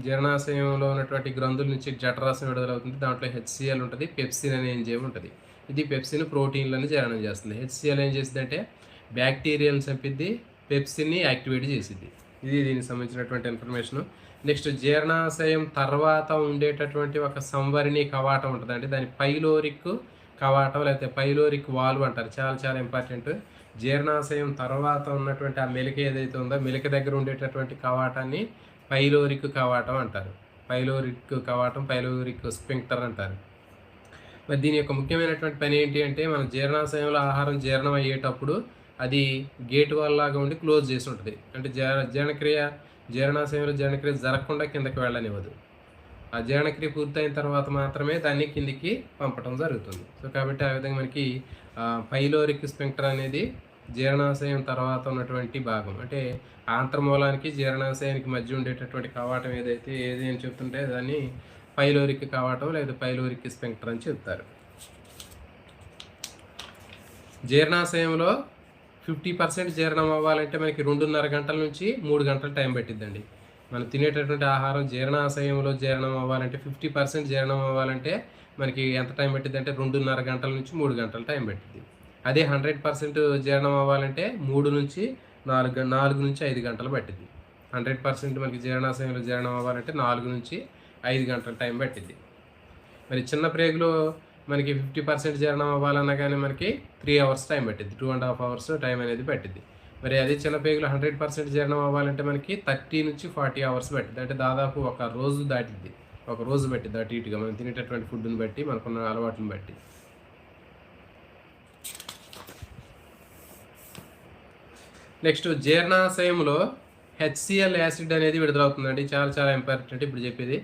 జీర్ణాశయంలో ఉన్నటువంటి గ్రంథుల నుంచి జఠరాశయం విడుదలవుతుంది. దాంట్లో HCl ఉంటుంది, పెప్సిన్ అనే ఎంజైమ్ ఉంటుంది. ఇది పెప్సిన్ ప్రోటీన్లను జీర్ణం చేస్తుంది. HCl ఏం చేసిందంటే బ్యాక్టీరియాలను చంపిద్ది, పెప్సిన్ని యాక్టివేట్ చేసిద్ది. ఇది దీనికి సంబంధించినటువంటి ఇన్ఫర్మేషను. నెక్స్ట్ జీర్ణాశయం తర్వాత ఉండేటటువంటి ఒక సంవరణి కవాటం ఉంటుంది. అంటే దాని పైలోరిక్ కవాటం లేకపోతే పైలోరిక్ వాల్వ్ అంటారు. చాలా చాలా ఇంపార్టెంట్. జీర్ణాశయం తర్వాత ఉన్నటువంటి ఆ మెలిక ఏదైతే ఉందో మెలిక దగ్గర ఉండేటటువంటి కవాటాన్ని పైలోరిక్ కవాటం అంటారు. పైలోరిక్ కవాటం, పైలోరిక్ స్ఫింక్టర్ అంటారు. మరి దీని యొక్క ముఖ్యమైనటువంటి పని ఏంటి అంటే మన జీర్ణాశయంలో ఆహారం జీర్ణం అయ్యేటప్పుడు అది గేట్ వాల్ లాగా ఉండి క్లోజ్ చేసి ఉంటుంది. అంటే జీర్ణాశయంలో జీర్ణక్రియ జరగకుండా కిందకి వెళ్ళనివ్వదు. ఆ జీర్ణక్రియ పూర్తయిన తర్వాత మాత్రమే దాన్ని కిందికి పంపడం జరుగుతుంది. సో కాబట్టి ఆ విధంగా మనకి పైలోరిక్ స్ఫింక్టర్ అనేది జీర్ణాశయం తర్వాత ఉన్నటువంటి భాగం. అంటే ఆంత్రమూలానికి, జీర్ణాశయానికి మధ్య ఉండేటటువంటి కవాటం ఏది అని చెప్తుంటే దాన్ని పైలోరిక్ కవాటం లేదా పైలోరిక్ స్ఫింక్టర్ అని చెప్తారు. జీర్ణాశయంలో 50% జీర్ణం అవ్వాలంటే మనకి 2.5 గంటల నుంచి 3 గంటలు టైం పట్టిద్దండి. మనం తినేటటువంటి ఆహారం జీర్ణాశయంలో జీర్ణం అవ్వాలంటే 50% జీర్ణం అవ్వాలంటే మనకి ఎంత టైం పట్టిద్దంటే 2.5 గంటల నుంచి 3 గంటలు టైం పట్టిద్ది. అదే 100% జీర్ణం అవ్వాలంటే 3 నుంచి 4 నుంచి 5 గంటలు పట్టిద్ది. 100% మనకి జీర్ణాశయంలో జీర్ణం అవ్వాలంటే 4 నుంచి 5 గంటల టైం పట్టిద్ది. మరి చిన్న ప్రేగులో మనకి 50% జీర్ణం అవ్వాలన్నా కానీ మనకి 3 అవర్స్ టైం పట్టిద్ది. 2.5 అవర్స్ టైం అనేది పట్టిద్ది. మరి అదే చిన్న పేగులో 100% జీర్ణం అవ్వాలంటే మనకి 30 నుంచి 40 అవర్స్ పట్టిద్ది. అంటే దాదాపు ఒక రోజు దాటిద్ది. ఒక రోజు పట్టిద్ది అటు ఇటుగా మనం తినేటటువంటి ఫుడ్ని బట్టి, మనకున్న అలవాట్లను బట్టి. నెక్స్ట్ జీర్ణాశయంలో హెచ్సిఎల్ యాసిడ్ అనేది విడుదలవుతుందండి. చాలా చాలా ఇంపార్టెంట్ ఇప్పుడు చెప్పేది.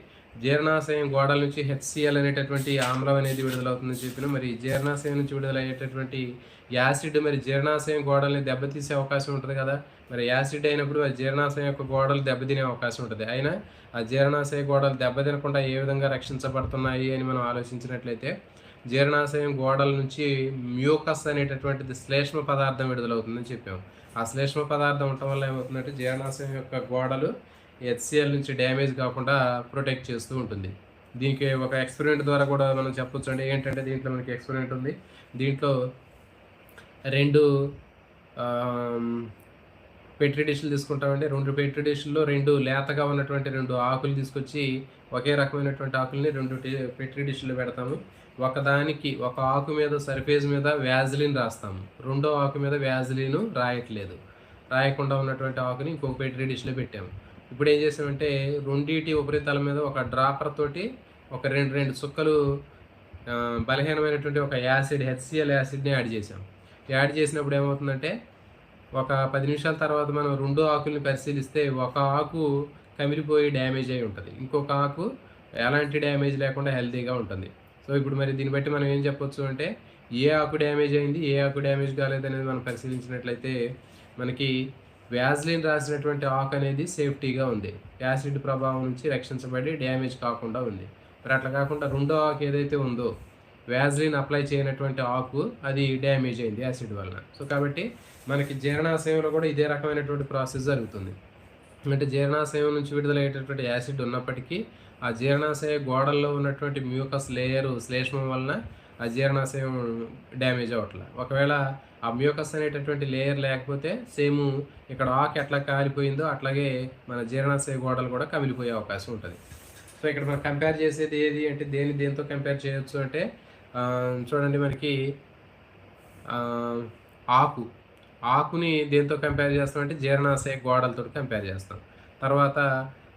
జీర్ణాశయం గోడల నుంచి హెచ్సిఎల్ అనేటటువంటి ఆమ్లం అనేది విడుదలవుతుందని చెప్పిన. మరి జీర్ణాశయం నుంచి విడుదలయ్యేటటువంటి యాసిడ్ మరి జీర్ణాశయం గోడల్ని దెబ్బతీసే అవకాశం ఉంటుంది కదా. మరి యాసిడ్ అయినప్పుడు ఆ జీర్ణాశయం యొక్క గోడలు దెబ్బతినే అవకాశం ఉంటుంది. అయినా ఆ జీర్ణాశయ గోడలు దెబ్బతినకుండా ఏ విధంగా రక్షించబడుతున్నాయి అని మనం ఆలోచించినట్లయితే జీర్ణాశయం గోడల నుంచి మ్యూకస్ అనేటటువంటిది శ్లేష్మ పదార్థం విడుదలవుతుందని చెప్పాము. ఆ శ్లేష్మ పదార్థం ఉండటం వల్ల ఏమవుతుందంటే జీర్ణాశయం యొక్క గోడలు హెచ్సిఎల్ నుంచి డ్యామేజ్ కాకుండా ప్రొటెక్ట్ చేస్తూ ఉంటుంది. దీనికి ఒక ఎక్స్పెరిమెంట్ ద్వారా కూడా మనం చెప్పొచ్చు అండి. ఏంటంటే దీంట్లో మనకి ఎక్స్పెరిమెంట్ ఉంది. దీంట్లో 2 పెట్రీ డిష్లు తీసుకుంటామండి. 2 పెట్రీ డిష్ల్లో 2 లేతగా ఉన్నటువంటి 2 ఆకులు తీసుకొచ్చి ఒకే రకమైనటువంటి ఆకుల్ని 2 పెట్రీ డిష్లు పెడతాము. ఒక ఆకు మీద సర్ఫేస్ మీద వ్యాజిలిన్ రాస్తాము. రెండో ఆకు మీద వ్యాజిలిన్ రాయకుండా ఉన్నటువంటి ఆకుని ఇంకొక పెట్రీ డిష్లో పెట్టాము. ఇప్పుడు ఏం చేసామంటే రెండింటి ఉపరితలం మీద ఒక డ్రాపర్ తోటి ఒక 2 చుక్కలు బలహీనమైనటువంటి ఒక యాసిడ్ హెచ్సిఎల్ యాసిడ్ని యాడ్ చేసినప్పుడు ఏమవుతుందంటే ఒక 10 నిమిషాల తర్వాత మనం 2 ఆకుల్ని పరిశీలిస్తే ఒక ఆకు కమిలిపోయి డ్యామేజ్ అయి ఉంటుంది. ఇంకొక ఆకు ఎలాంటి డ్యామేజ్ లేకుండా హెల్తీగా ఉంటుంది. సో ఇప్పుడు మరి దీన్ని బట్టి మనం ఏం చెప్పొచ్చు అంటే ఏ ఆకు డ్యామేజ్ అయింది, ఏ ఆకు డ్యామేజ్ కాలేదనేది మనం పరిశీలించినట్లయితే మనకి వ్యాజ్లిన్ రాసినటువంటి ఆకు అనేది సేఫ్టీగా ఉంది. యాసిడ్ ప్రభావం నుంచి రక్షించబడి డ్యామేజ్ కాకుండా ఉంది. మరి అట్లా కాకుండా రెండో ఆకు ఏదైతే ఉందో వ్యాజ్లిన్ అప్లై చేయనటువంటి ఆకు అది డ్యామేజ్ అయింది యాసిడ్ వలన. సో కాబట్టి మనకి జీర్ణాశయంలో కూడా ఇదే రకమైనటువంటి ప్రాసెస్ జరుగుతుంది. అంటే జీర్ణాశయం నుంచి విడుదలయ్యేటటువంటి యాసిడ్ ఉన్నప్పటికీ ఆ జీర్ణాశయ గోడల్లో ఉన్నటువంటి మ్యూకస్ లేయరు శ్లేష్మం వలన ఆ జీర్ణాశయం డ్యామేజ్ అవ్వట్లే. ఒకవేళ ఆ మ్యూకస్ అనేటటువంటి లేయర్ లేకపోతే సేమ్ ఇక్కడ ఆకు ఎట్లా కాలిపోయిందో అట్లాగే మన జీర్ణాశయ గోడలు కూడా కమిలిపోయే అవకాశం ఉంటుంది. సో ఇక్కడ మనం కంపేర్ చేసేది ఏది అంటే దేంతో కంపేర్ చేయొచ్చు అంటే చూడండి మనకి ఆకుని దేంతో కంపేర్ చేస్తామంటే జీర్ణాశయ గోడలతో కంపేర్ చేస్తాం. తర్వాత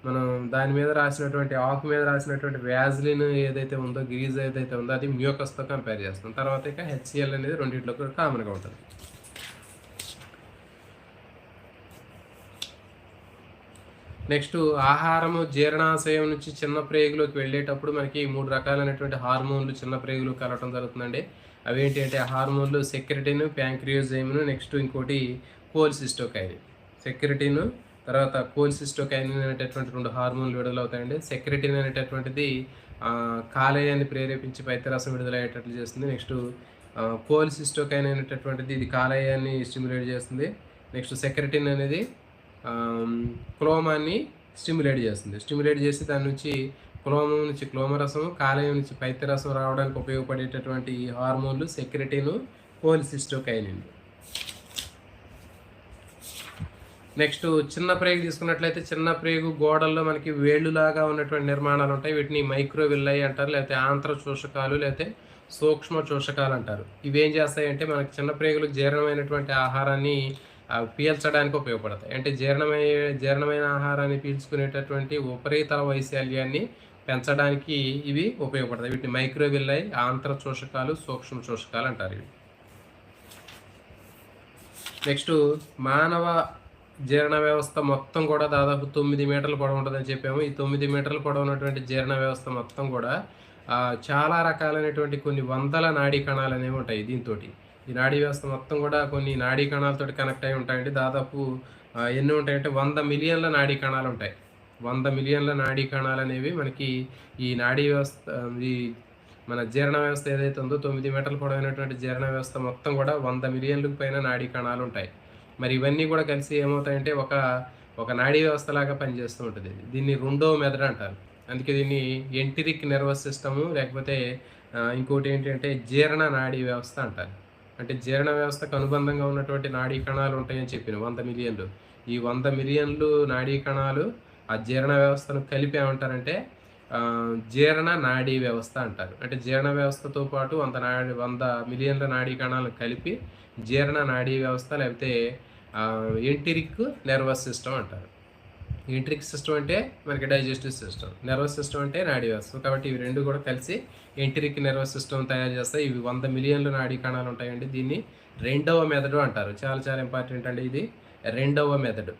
మనం దాని మీద రాసినటువంటి ఆకు మీద రాసినటువంటి వ్యాజ్లిన్ ఏదైతే ఉందో గ్రీజ్ ఏదైతే ఉందో అది మ్యూకస్తో కంపేర్ చేస్తాం. తర్వాత ఇక హెచ్సిఎల్ అనేది రెండింటిలో కూడా కామన్గా ఉంటుంది. నెక్స్ట్ ఆహారము జీర్ణాశయం నుంచి చిన్న ప్రేగులోకి వెళ్ళేటప్పుడు మనకి 3 రకాలైనటువంటి హార్మోన్లు చిన్న ప్రేగులు కలవటం జరుగుతుందండి. అవేంటి అంటే హార్మోన్లు సెక్రెటిన్, ప్యాంక్రియోజైమిన్, నెక్స్ట్ ఇంకోటి కోల్సిస్టోకైనిన్. సెక్రెటిన్ తర్వాత కోల్సిస్టోకైనిన్ అనేటటువంటి 2 హార్మోన్లు విడుదలవుతాయండి. సెక్రెటిన్ అనేటటువంటిది కాలేయాన్ని ప్రేరేపించి పైత్యరసం విడుదలయ్యేటట్లు చేస్తుంది. నెక్స్ట్ కోల్సిస్టోకైనిన్ అనేటటువంటిది ఇది కాలేయాన్ని స్టిమ్యులేట్ చేస్తుంది. నెక్స్ట్ సెక్రెటిన్ అనేది క్లోమాన్ని స్టిమ్యులేట్ చేసి దాని నుంచి క్లోమం నుంచి క్లోమరసం, కాలేయం నుంచి పైత్యరసం రావడానికి ఉపయోగపడేటటువంటి హార్మోన్లు సెక్రెటిన్, కోల్సిస్టోకైనిన్. నెక్స్ట్ చిన్న ప్రేగు తీసుకున్నట్లయితే చిన్న ప్రేగు గోడల్లో మనకి వేళ్ళులాగా ఉన్నటువంటి నిర్మాణాలు ఉంటాయి. వీటిని మైక్రోవిల్లై అంటారు, లేకపోతే ఆంత్ర చూషకాలు, లేకపోతే సూక్ష్మ చూషకాలు అంటారు. ఇవి ఏం చేస్తాయంటే మనకి చిన్న ప్రేగులకు జీర్ణమైనటువంటి ఆహారాన్ని పీల్చడానికి ఉపయోగపడతాయి. అంటే జీర్ణమైన ఆహారాన్ని పీల్చుకునేటటువంటి ఉపరితల వైశాల్యాన్ని పెంచడానికి ఇవి ఉపయోగపడతాయి. వీటిని మైక్రోవిల్లై, ఆంత్ర చూషకాలు, సూక్ష్మ చూషకాలు అంటారు ఇవి. నెక్స్ట్ మానవ జీర్ణ వ్యవస్థ మొత్తం కూడా దాదాపు 9 మీటర్ల పొడవు ఉంటుందని చెప్పాము. ఈ 9 మీటర్ల పొడవు ఉన్నటువంటి జీర్ణ వ్యవస్థ మొత్తం కూడా చాలా రకాలైనటువంటి కొన్ని వందల నాడీ కణాలు అనేవి ఉంటాయి దీంతో. ఈ నాడీ వ్యవస్థ మొత్తం కూడా కొన్ని నాడీ కణాలతోటి కనెక్ట్ అయి ఉంటాయండి. దాదాపు ఎన్ని ఉంటాయంటే 100 మిలియన్ల నాడీ కణాలు ఉంటాయి. 100 మిలియన్ల నాడీ కణాలు అనేవి మనకి ఈ నాడీ వ్యవస్థ, ఈ మన జీర్ణ వ్యవస్థ ఏదైతే ఉందో 9 మీటర్ల పొడవైనటువంటి జీర్ణ వ్యవస్థ మొత్తం కూడా 100 మిలియన్లకు పైన నాడీ కణాలు ఉంటాయి. మరి ఇవన్నీ కూడా కలిసి ఏమవుతాయంటే ఒక నాడీ వ్యవస్థలాగా పనిచేస్తూ ఉంటుంది. దీన్ని రెండవ మెదడు అంటారు. అందుకే దీన్ని ఎంటరిక్ నర్వస్ సిస్టము, లేకపోతే ఇంకోటి ఏంటంటే జీర్ణ నాడీ వ్యవస్థ అంటారు. అంటే జీర్ణ వ్యవస్థకు అనుబంధంగా ఉన్నటువంటి నాడీ కణాలు ఉంటాయని చెప్పిన 100 మిలియన్లు. ఈ 100 మిలియన్లు నాడీ కణాలు ఆ జీర్ణ వ్యవస్థను కలిపి ఏమంటారంటే జీర్ణ నాడీ వ్యవస్థ అంటారు. అంటే జీర్ణ వ్యవస్థతో పాటు 100 మిలియన్ల నాడీ కణాలను కలిపి జీర్ణ నాడీ వ్యవస్థ, లేకపోతే ఎంటరిక్ నర్వస్ సిస్టమ్ అంటారు. ఎంట్రిక్ సిస్టమ్ అంటే మనకి డైజెస్టివ్ సిస్టమ్, నర్వస్ సిస్టమ్ అంటే నాడీ వ్యవస్థ. కాబట్టి ఇవి రెండు కూడా కలిసి ఎంటరిక్ నర్వస్ సిస్టమ్ తయారు చేస్తాయి. ఇవి 100 మిలియన్ల నాడీ కణాలు ఉంటాయండి. దీన్ని రెండవ మెదడు అంటారు. చాలా చాలా ఇంపార్టెంట్ అండి. ఇది రెండవ మెదడు.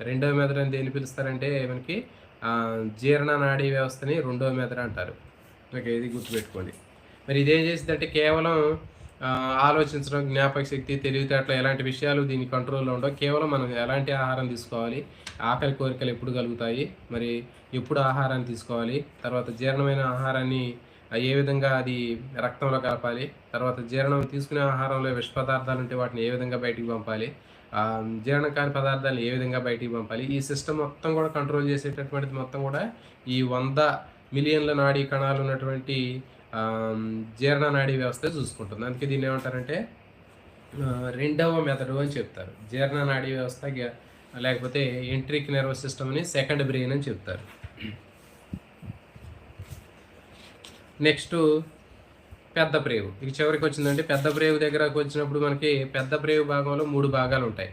రెండవ మెదడు అని దేన్ని పిలుస్తారంటే మనకి జీర్ణ నాడీ వ్యవస్థని రెండవ మెదడు అంటారు. ఓకే, ఇది గుర్తుపెట్టుకోండి. మరి ఇదేం చేసిందంటే కేవలం ఆలోచించడం, జ్ఞాపక శక్తి, తెలివితేటలు ఎలాంటి విషయాలు దీని కంట్రోల్లో ఉండవు. కేవలం మనం ఎలాంటి ఆహారం తీసుకోవాలి, ఆకలి కోరికలు ఎప్పుడు కలుగుతాయి, మరి ఎప్పుడు ఆహారాన్ని తీసుకోవాలి, తర్వాత జీర్ణమైన ఆహారాన్ని ఏ విధంగా అది రక్తంలో కలపాలి, తర్వాత జీర్ణం తీసుకునే ఆహారంలో విష పదార్థాలు ఉంటే వాటిని ఏ విధంగా బయటికి పంపాలి, జీర్ణం కాని పదార్థాలు ఏ విధంగా బయటికి పంపాలి, ఈ సిస్టమ్ మొత్తం కూడా కంట్రోల్ చేసేటటువంటిది మొత్తం కూడా ఈ 100 మిలియన్ల నాడీ కణాలు ఉన్నటువంటి జీర్ణ నాడీ వ్యవస్థ చూసుకుంటుంది. అందుకే దీన్ని ఏమంటారంటే రెండవ మెదడు అని చెప్తారు. జీర్ణ నాడీ వ్యవస్థ, లేకపోతే ఎంట్రిక్ నర్వస్ సిస్టమ్ని సెకండ్ బ్రెయిన్ అని చెప్తారు. నెక్స్ట్ పెద్ద ప్రేగు. ఇక చివరికి వచ్చిందంటే పెద్ద ప్రేగు దగ్గరకు వచ్చినప్పుడు మనకి పెద్ద ప్రేగు భాగంలో 3 భాగాలు ఉంటాయి.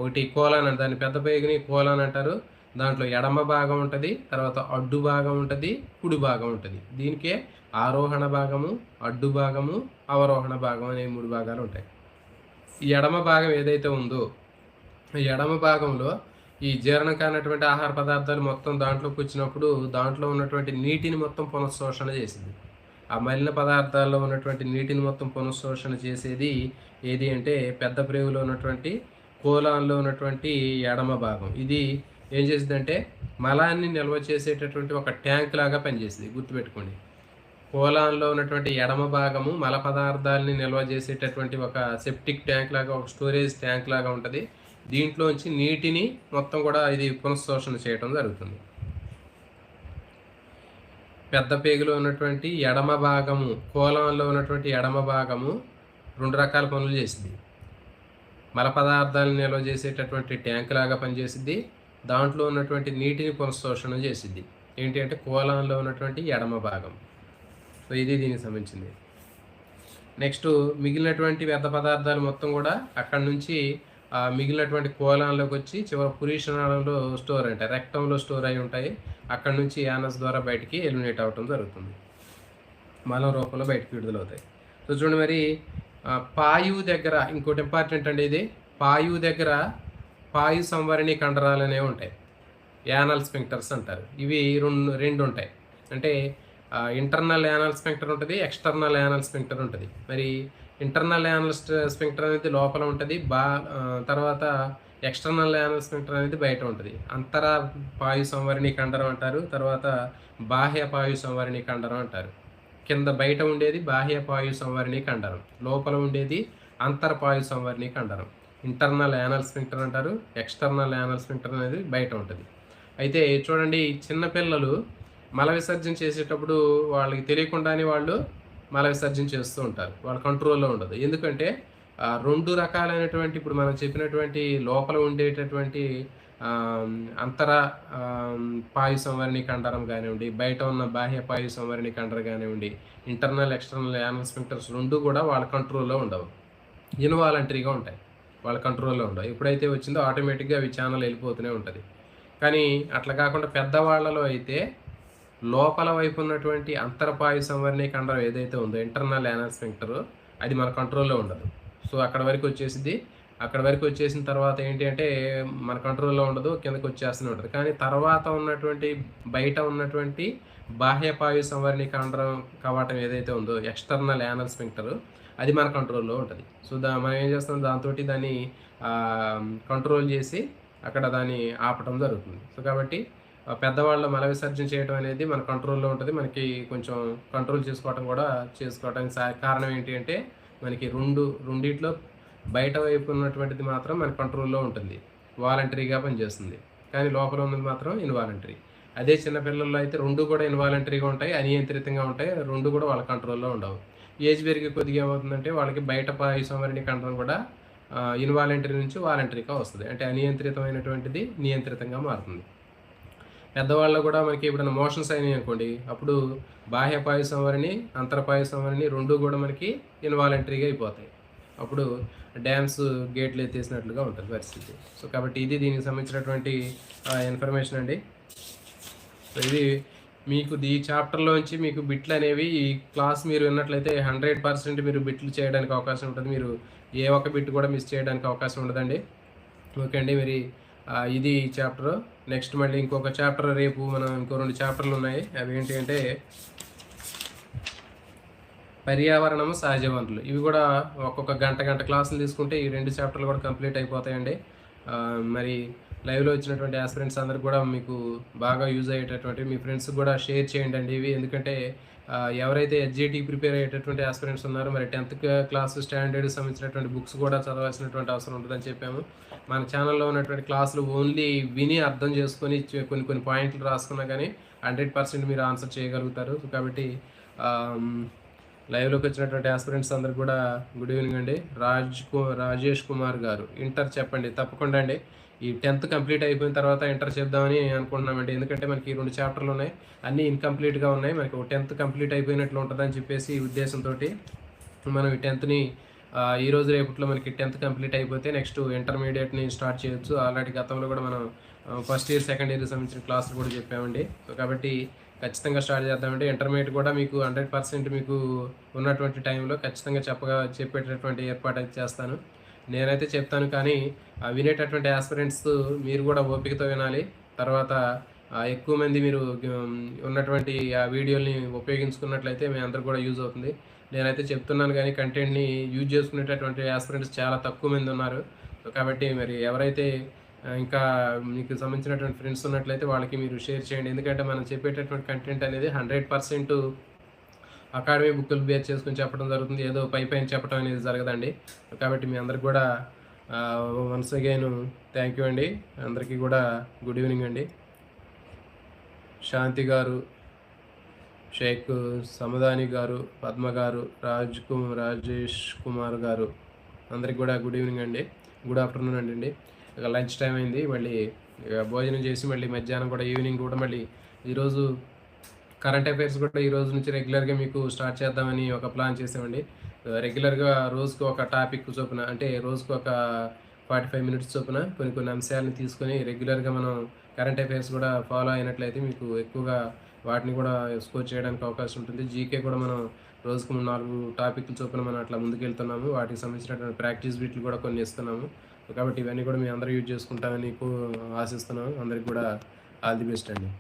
ఒకటి కోలాన్, దాన్ని పెద్ద ప్రేగుని కోలాన్ అంటారు. దాంట్లో ఎడమ భాగం ఉంటుంది, తర్వాత అడ్డు భాగం ఉంటుంది, కుడి భాగం ఉంటుంది. దీనికే ఆరోహణ భాగము, అడ్డు భాగము, అవరోహణ భాగం అనే 3 భాగాలు ఉంటాయి. ఈ ఎడమ భాగం ఏదైతే ఉందో ఈ ఎడమ భాగంలో ఈ జీర్ణం కానటువంటి ఆహార పదార్థాలు మొత్తం దాంట్లోకి వచ్చినప్పుడు దాంట్లో ఉన్నటువంటి నీటిని మొత్తం పునఃశోషణ చేసింది. ఆ మలిన పదార్థాల్లో ఉన్నటువంటి నీటిని మొత్తం పునఃశోషణ చేసేది ఏది అంటే పెద్ద ప్రేగులో ఉన్నటువంటి కోలాన్లో ఉన్నటువంటి ఎడమ భాగం. ఇది ఏం చేసిందంటే మలాన్ని నిల్వ చేసేటటువంటి ఒక ట్యాంక్ లాగా పనిచేసింది. గుర్తుపెట్టుకోండి, కోలాన్లో ఉన్నటువంటి ఎడమ భాగము మల పదార్థాలని నిల్వ చేసేటటువంటి ఒక సెప్టిక్ ట్యాంక్ లాగా, ఒక స్టోరేజ్ ట్యాంక్ లాగా ఉంటుంది. దీంట్లోంచి నీటిని మొత్తం కూడా ఇది పునఃశోషణ చేయడం జరుగుతుంది. పెద్ద పేగులో ఉన్నటువంటి ఎడమ భాగము, కోలాన్లో ఉన్నటువంటి ఎడమ భాగము 2 రకాల పనులు చేసింది. మల పదార్థాలను నిల్వ చేసేటటువంటి ట్యాంక్ లాగా పనిచేసిద్ది. దాంట్లో ఉన్నటువంటి నీటిని పునఃశోషణ చేసిద్ది. ఏంటి అంటే కోలాన్లో ఉన్నటువంటి ఎడమ భాగం. సో ఇది దీనికి సంబంధించింది. నెక్స్ట్ మిగిలినటువంటి వ్యర్థ పదార్థాలు మొత్తం కూడా అక్కడి నుంచి మిగిలినటువంటి కోలాన్లోకి వచ్చి చివరి పురీషనాళంలో స్టోర్ ఉంటాయి, రెక్టంలో స్టోర్ అయి ఉంటాయి. అక్కడి నుంచి యానస్ ద్వారా బయటికి ఎలిమినేట్ అవ్వటం జరుగుతుంది, మలం రూపంలో బయటికి విడుదలవుతాయి. సో చూడండి, మరి పాయువు దగ్గర ఇంకోటి ఇంపార్టెంట్ అండి. ఇది పాయువు దగ్గర పాయు సంవరణి కండరాలు అనేవి ఉంటాయి, యానల్ స్ఫింక్టర్స్ అంటారు. ఇవి రెండు ఉంటాయి. అంటే ఇంటర్నల్ యానల్ స్ఫింక్టర్ ఉంటుంది, ఎక్స్టర్నల్ యానల్ స్ఫింక్టర్ ఉంటుంది. మరి ఇంటర్నల్ యానల్ స్ఫింక్టర్ అనేది లోపల ఉంటుంది, తర్వాత ఎక్స్టర్నల్ యానల్ స్ఫింక్టర్ అనేది బయట ఉంటుంది. అంతర పాయు సంవరణి కండరం అంటారు, తర్వాత బాహ్య పాయు సంవరణి కండరం అంటారు. కింద బయట ఉండేది బాహ్య పాయు సంవరణి కండరం, లోపల ఉండేది అంతర్పాయు సంవరణి కండరం. ఇంటర్నల్ యానల్ స్ఫింక్టర్ అంటారు, ఎక్స్టర్నల్ యానల్ స్ఫింక్టర్ అనేది బయట ఉంటుంది. అయితే చూడండి, చిన్నపిల్లలు మల విసర్జన చేసేటప్పుడు వాళ్ళకి తెలియకుండానే వాళ్ళు మల విసర్జన చేస్తూ ఉంటారు, వాళ్ళ కంట్రోల్లో ఉండదు. ఎందుకంటే 2 రకాలైనటువంటి ఇప్పుడు మనం చెప్పినటువంటి లోపల ఉండేటటువంటి అంతర పాయు సంవరణి కండరం కానివ్వండి, బయట ఉన్న బాహ్య పాయు సంవరణి కండరం కానివ్వండి, ఇంటర్నల్ ఎక్స్టర్నల్ యానల్ స్ఫింక్టర్స్ 2 కూడా వాళ్ళ కంట్రోల్లో ఉండవు, ఇన్వాలంటరీగా ఉంటాయి, వాళ్ళ కంట్రోల్లో ఉండవు. ఎప్పుడైతే వచ్చిందో ఆటోమేటిక్గా అవి ఛానల్ వెళ్ళిపోతూనే ఉంటుంది. కానీ అట్లా కాకుండా పెద్దవాళ్లలో అయితే లోపల వైపు ఉన్నటువంటి అంతర్పాయు సంవరణి కండరం ఏదైతే ఉందో ఇంటర్నల్ యానల్ స్ఫింక్టర్, అది మన కంట్రోల్లో ఉండదు. సో అక్కడ వరకు వచ్చేసింది. అక్కడ వరకు వచ్చేసిన తర్వాత ఏంటి అంటే మన కంట్రోల్లో ఉండదు, కిందకి వచ్చేస్తూనే ఉంటుంది. కానీ తర్వాత ఉన్నటువంటి బయట ఉన్నటువంటి బాహ్య పాయు సంవరణి కండరం కవాటం ఏదైతే ఉందో ఎక్స్టర్నల్ యానల్ స్ఫింక్టర్, అది మన కంట్రోల్‌లో ఉంటది. సో, మనం ఏం చేస్తాం దాంతోటి దాన్ని కంట్రోల్ చేసి అక్కడ దాన్ని ఆపటం జరుగుతుంది. సో, కాబట్టి పెద్దవాళ్ళ మల విసర్జన చేయడం అనేది మన కంట్రోల్‌లో ఉంటది. మనకి కొంచెం కంట్రోల్ చేసుకోవటానికి కారణం ఏంటి అంటే మనకి రెండిట్లో బయట వైపు ఉన్నటువంటిది మాత్రం మన కంట్రోల్‌లో ఉంటుంది. వాలంటరీగా పనిచేస్తుంది. కానీ లోపల ఉన్నది మాత్రం ఇన్వాలంటరీ. అదే చిన్న పిల్లల్లో అయితే 2 కూడా ఇన్వాలంటరీగా ఉంటాయి, అనియంత్రితంగా ఉంటాయి. 2 కూడా వాళ్ళ కంట్రోల్‌లో ఉండవు. ఏజ్ పెరిగే కొద్దిగా ఏమవుతుందంటే వాళ్ళకి బయట పాయు సంవరణి కండరం కూడా ఇన్వాలంటరీ నుంచి వాలంటరీగా వస్తది. అంటే అనియంత్రితమైనటువంటిది నియంత్రితంగా మారుతుంది. పెద్దవాళ్ళలో కూడా మనకి ఎప్పుడైనా మోషన్స్ అయినాయనుకోండి, అప్పుడు బాహ్య పాయు సంవరణి, అంతరపాయు సంవరణి 2 కూడా మనకి ఇన్వాలంటరీగా అయిపోతాయి. అప్పుడు డ్యామ్స్ గేట్లు ఎత్తేసినట్లుగా ఉంటది పరిస్థితి. సో, కాబట్టి ఇది దీనికి సంబంధించినటువంటి ఇన్ఫర్మేషన్ అండి. సో, ఇది మీకు ఈ చాప్టర్‌లోంచి మీకు బిట్లనేవి ఈ క్లాస్ మీరు విన్నట్లయితే 100% మీరు బిట్లు చేయడానికి అవకాశం ఉంటది. మీరు ఏ ఒక్క బిట్ కూడా మిస్ చేయడానికి అవకాశం ఉండదండి. ఓకే అండి. మరి ఇది చాప్టరు. నెక్స్ట్ మళ్ళీ ఇంకొక చాప్టర్ రేపు మనం ఇంకో 2 చాప్టర్‌లున్నాయి. అవేంటి అంటే పర్యావరణము, సహజ వనరులు. ఇవి కూడా ఒక్కొక్క గంట క్లాసులు తీసుకుంటే ఈ 2 చాప్టర్లు కూడా కంప్లీట్ అయిపోతాయండి. మరి లైవ్‌లో వచ్చినటువంటి యాస్పిరెంట్స్ అందరికి కూడా మీకు బాగా యూజ్ అయ్యేటటువంటి మీ ఫ్రెండ్స్‌కి కూడా షేర్ చేయండి ఇవి. ఎందుకంటే ఎవరైతే హెచ్‌జిటికి ప్రిపేర్ అయ్యేటటువంటి యాస్పిరెంట్స్ ఉన్నారో మరి 10th క్లాస్ స్టాండర్డ్‌కి సంబంధించినటువంటి బుక్స్ కూడా చదవాల్సినటువంటి అవసరం ఉంటుందని చెప్పాము. మన ఛానల్‌లో ఉన్నటువంటి క్లాసులు ఓన్లీ విని అర్థం చేసుకొని కొన్ని పాయింట్లు రాసుకున్నా కానీ 100% మీరు ఆన్సర్ చేయగలుగుతారు. కాబట్టి లైవ్‌లోకి వచ్చినటువంటి యాస్పిరెంట్స్ అందరికి కూడా గుడ్ ఈవినింగ్ అండి. రాజేష్ కుమార్ గారు ఇంటర్ చెప్పండి. తప్పకుండా అండి. ఈ 10th కంప్లీట్ అయిపోయిన తర్వాత ఇంటర్ చేద్దామని అనుకుంటున్నామండి. ఎందుకంటే మనకి 2 చాప్టర్లు ఉన్నాయి. అన్నీ ఇన్‌కంప్లీట్‌గా ఉన్నాయి. మనకి 10th కంప్లీట్ అయిపోయినట్లు ఉంటదని చెప్పేసి ఈ ఉద్దేశంతోటి మనం ఈ 10థ్‌ని ఈరోజు రేపట్లో మనకి 10th కంప్లీట్ అయిపోతే నెక్స్ట్ ఇంటర్మీడియట్‌ని స్టార్ట్ చేయొచ్చు. ఆల్రెడీ గతంలో కూడా మనం ఫస్ట్ ఇయర్, సెకండ్ ఇయర్‌కి సంబంధించిన క్లాసులు కూడా చెప్పామండి. సో, కాబట్టి ఖచ్చితంగా స్టార్ట్ చేద్దామండి. ఇంటర్మీడియట్ కూడా మీకు 100% మీకు ఉన్నటువంటి టైంలో ఖచ్చితంగా చెప్పేటటువంటి ఏర్పాటైతే చేస్తాను. నేనైతే చెప్తాను కానీ వినేటటువంటి యాస్పిరెంట్స్ మీరు కూడా ఓపికతో వినాలి. తర్వాత ఎక్కువ మంది మీరు ఉన్నటువంటి ఆ వీడియోలని ఉపయోగించుకున్నట్లయితే మీ అందరికి కూడా యూజ్ అవుతుంది. నేనైతే చెప్తున్నాను కానీ కంటెంట్‌ని యూజ్ చేసుకునేటటువంటి యాస్పిరెంట్స్ చాలా తక్కువ మంది ఉన్నారు. కాబట్టి మరి ఎవరైతే ఇంకా మీకు సంబంధించినటువంటి ఫ్రెండ్స్ ఉన్నట్లయితే వాళ్ళకి మీరు షేర్ చేయండి. ఎందుకంటే మనం చెప్పేటటువంటి కంటెంట్ అనేది 100% అకాడమీ బుక్కులు బేస్ చేసుకొని చెప్పడం జరుగుతుంది. ఏదో పైన చెప్పడం అనేది జరగదండి. కాబట్టి మీ అందరికి కూడా వన్స్ అగైన్ థ్యాంక్ యూ అండి. అందరికీ కూడా గుడ్ ఈవినింగ్ అండి. శాంతి గారు, షేక్ సమదాని గారు, పద్మ గారు, రాజేష్ కుమార్ గారు అందరికి కూడా గుడ్ ఈవినింగ్ అండి. గుడ్ ఆఫ్టర్నూన్ అండి. ఇక లంచ్ టైం అయింది. మళ్ళీ భోజనం చేసి మళ్ళీ మధ్యాహ్నం కూడా ఈవినింగ్ కూడా మళ్ళీ ఈరోజు కరెంట్ అఫైర్స్ కూడా ఈ రోజు నుంచి రెగ్యులర్గా మీకు స్టార్ట్ చేద్దామని ఒక ప్లాన్ చేసామండి. రెగ్యులర్గా రోజుకు ఒక టాపిక్ చొప్పున అంటే రోజుకు ఒక 45 మినిట్స్ చొప్పున కొన్ని అంశాలను తీసుకొని రెగ్యులర్గా మనం కరెంట్ అఫైర్స్ కూడా ఫాలో అయినట్లయితే మీకు ఎక్కువగా వాటిని కూడా స్కోర్ చేయడానికి అవకాశం ఉంటుంది. జీకే కూడా మనం రోజుకు 4 టాపిక్లు చొప్పున మనం అట్లా ముందుకెళ్తున్నాము. వాటికి సంబంధించినటువంటి ప్రాక్టీస్ బిట్లు కూడా కొన్ని ఇస్తున్నాము. కాబట్టి ఇవన్నీ కూడా మీ అందరూ యూజ్ చేసుకుంటామని ఆశిస్తున్నాము. అందరికి కూడా ఆల్ ది బెస్ట్ అండి.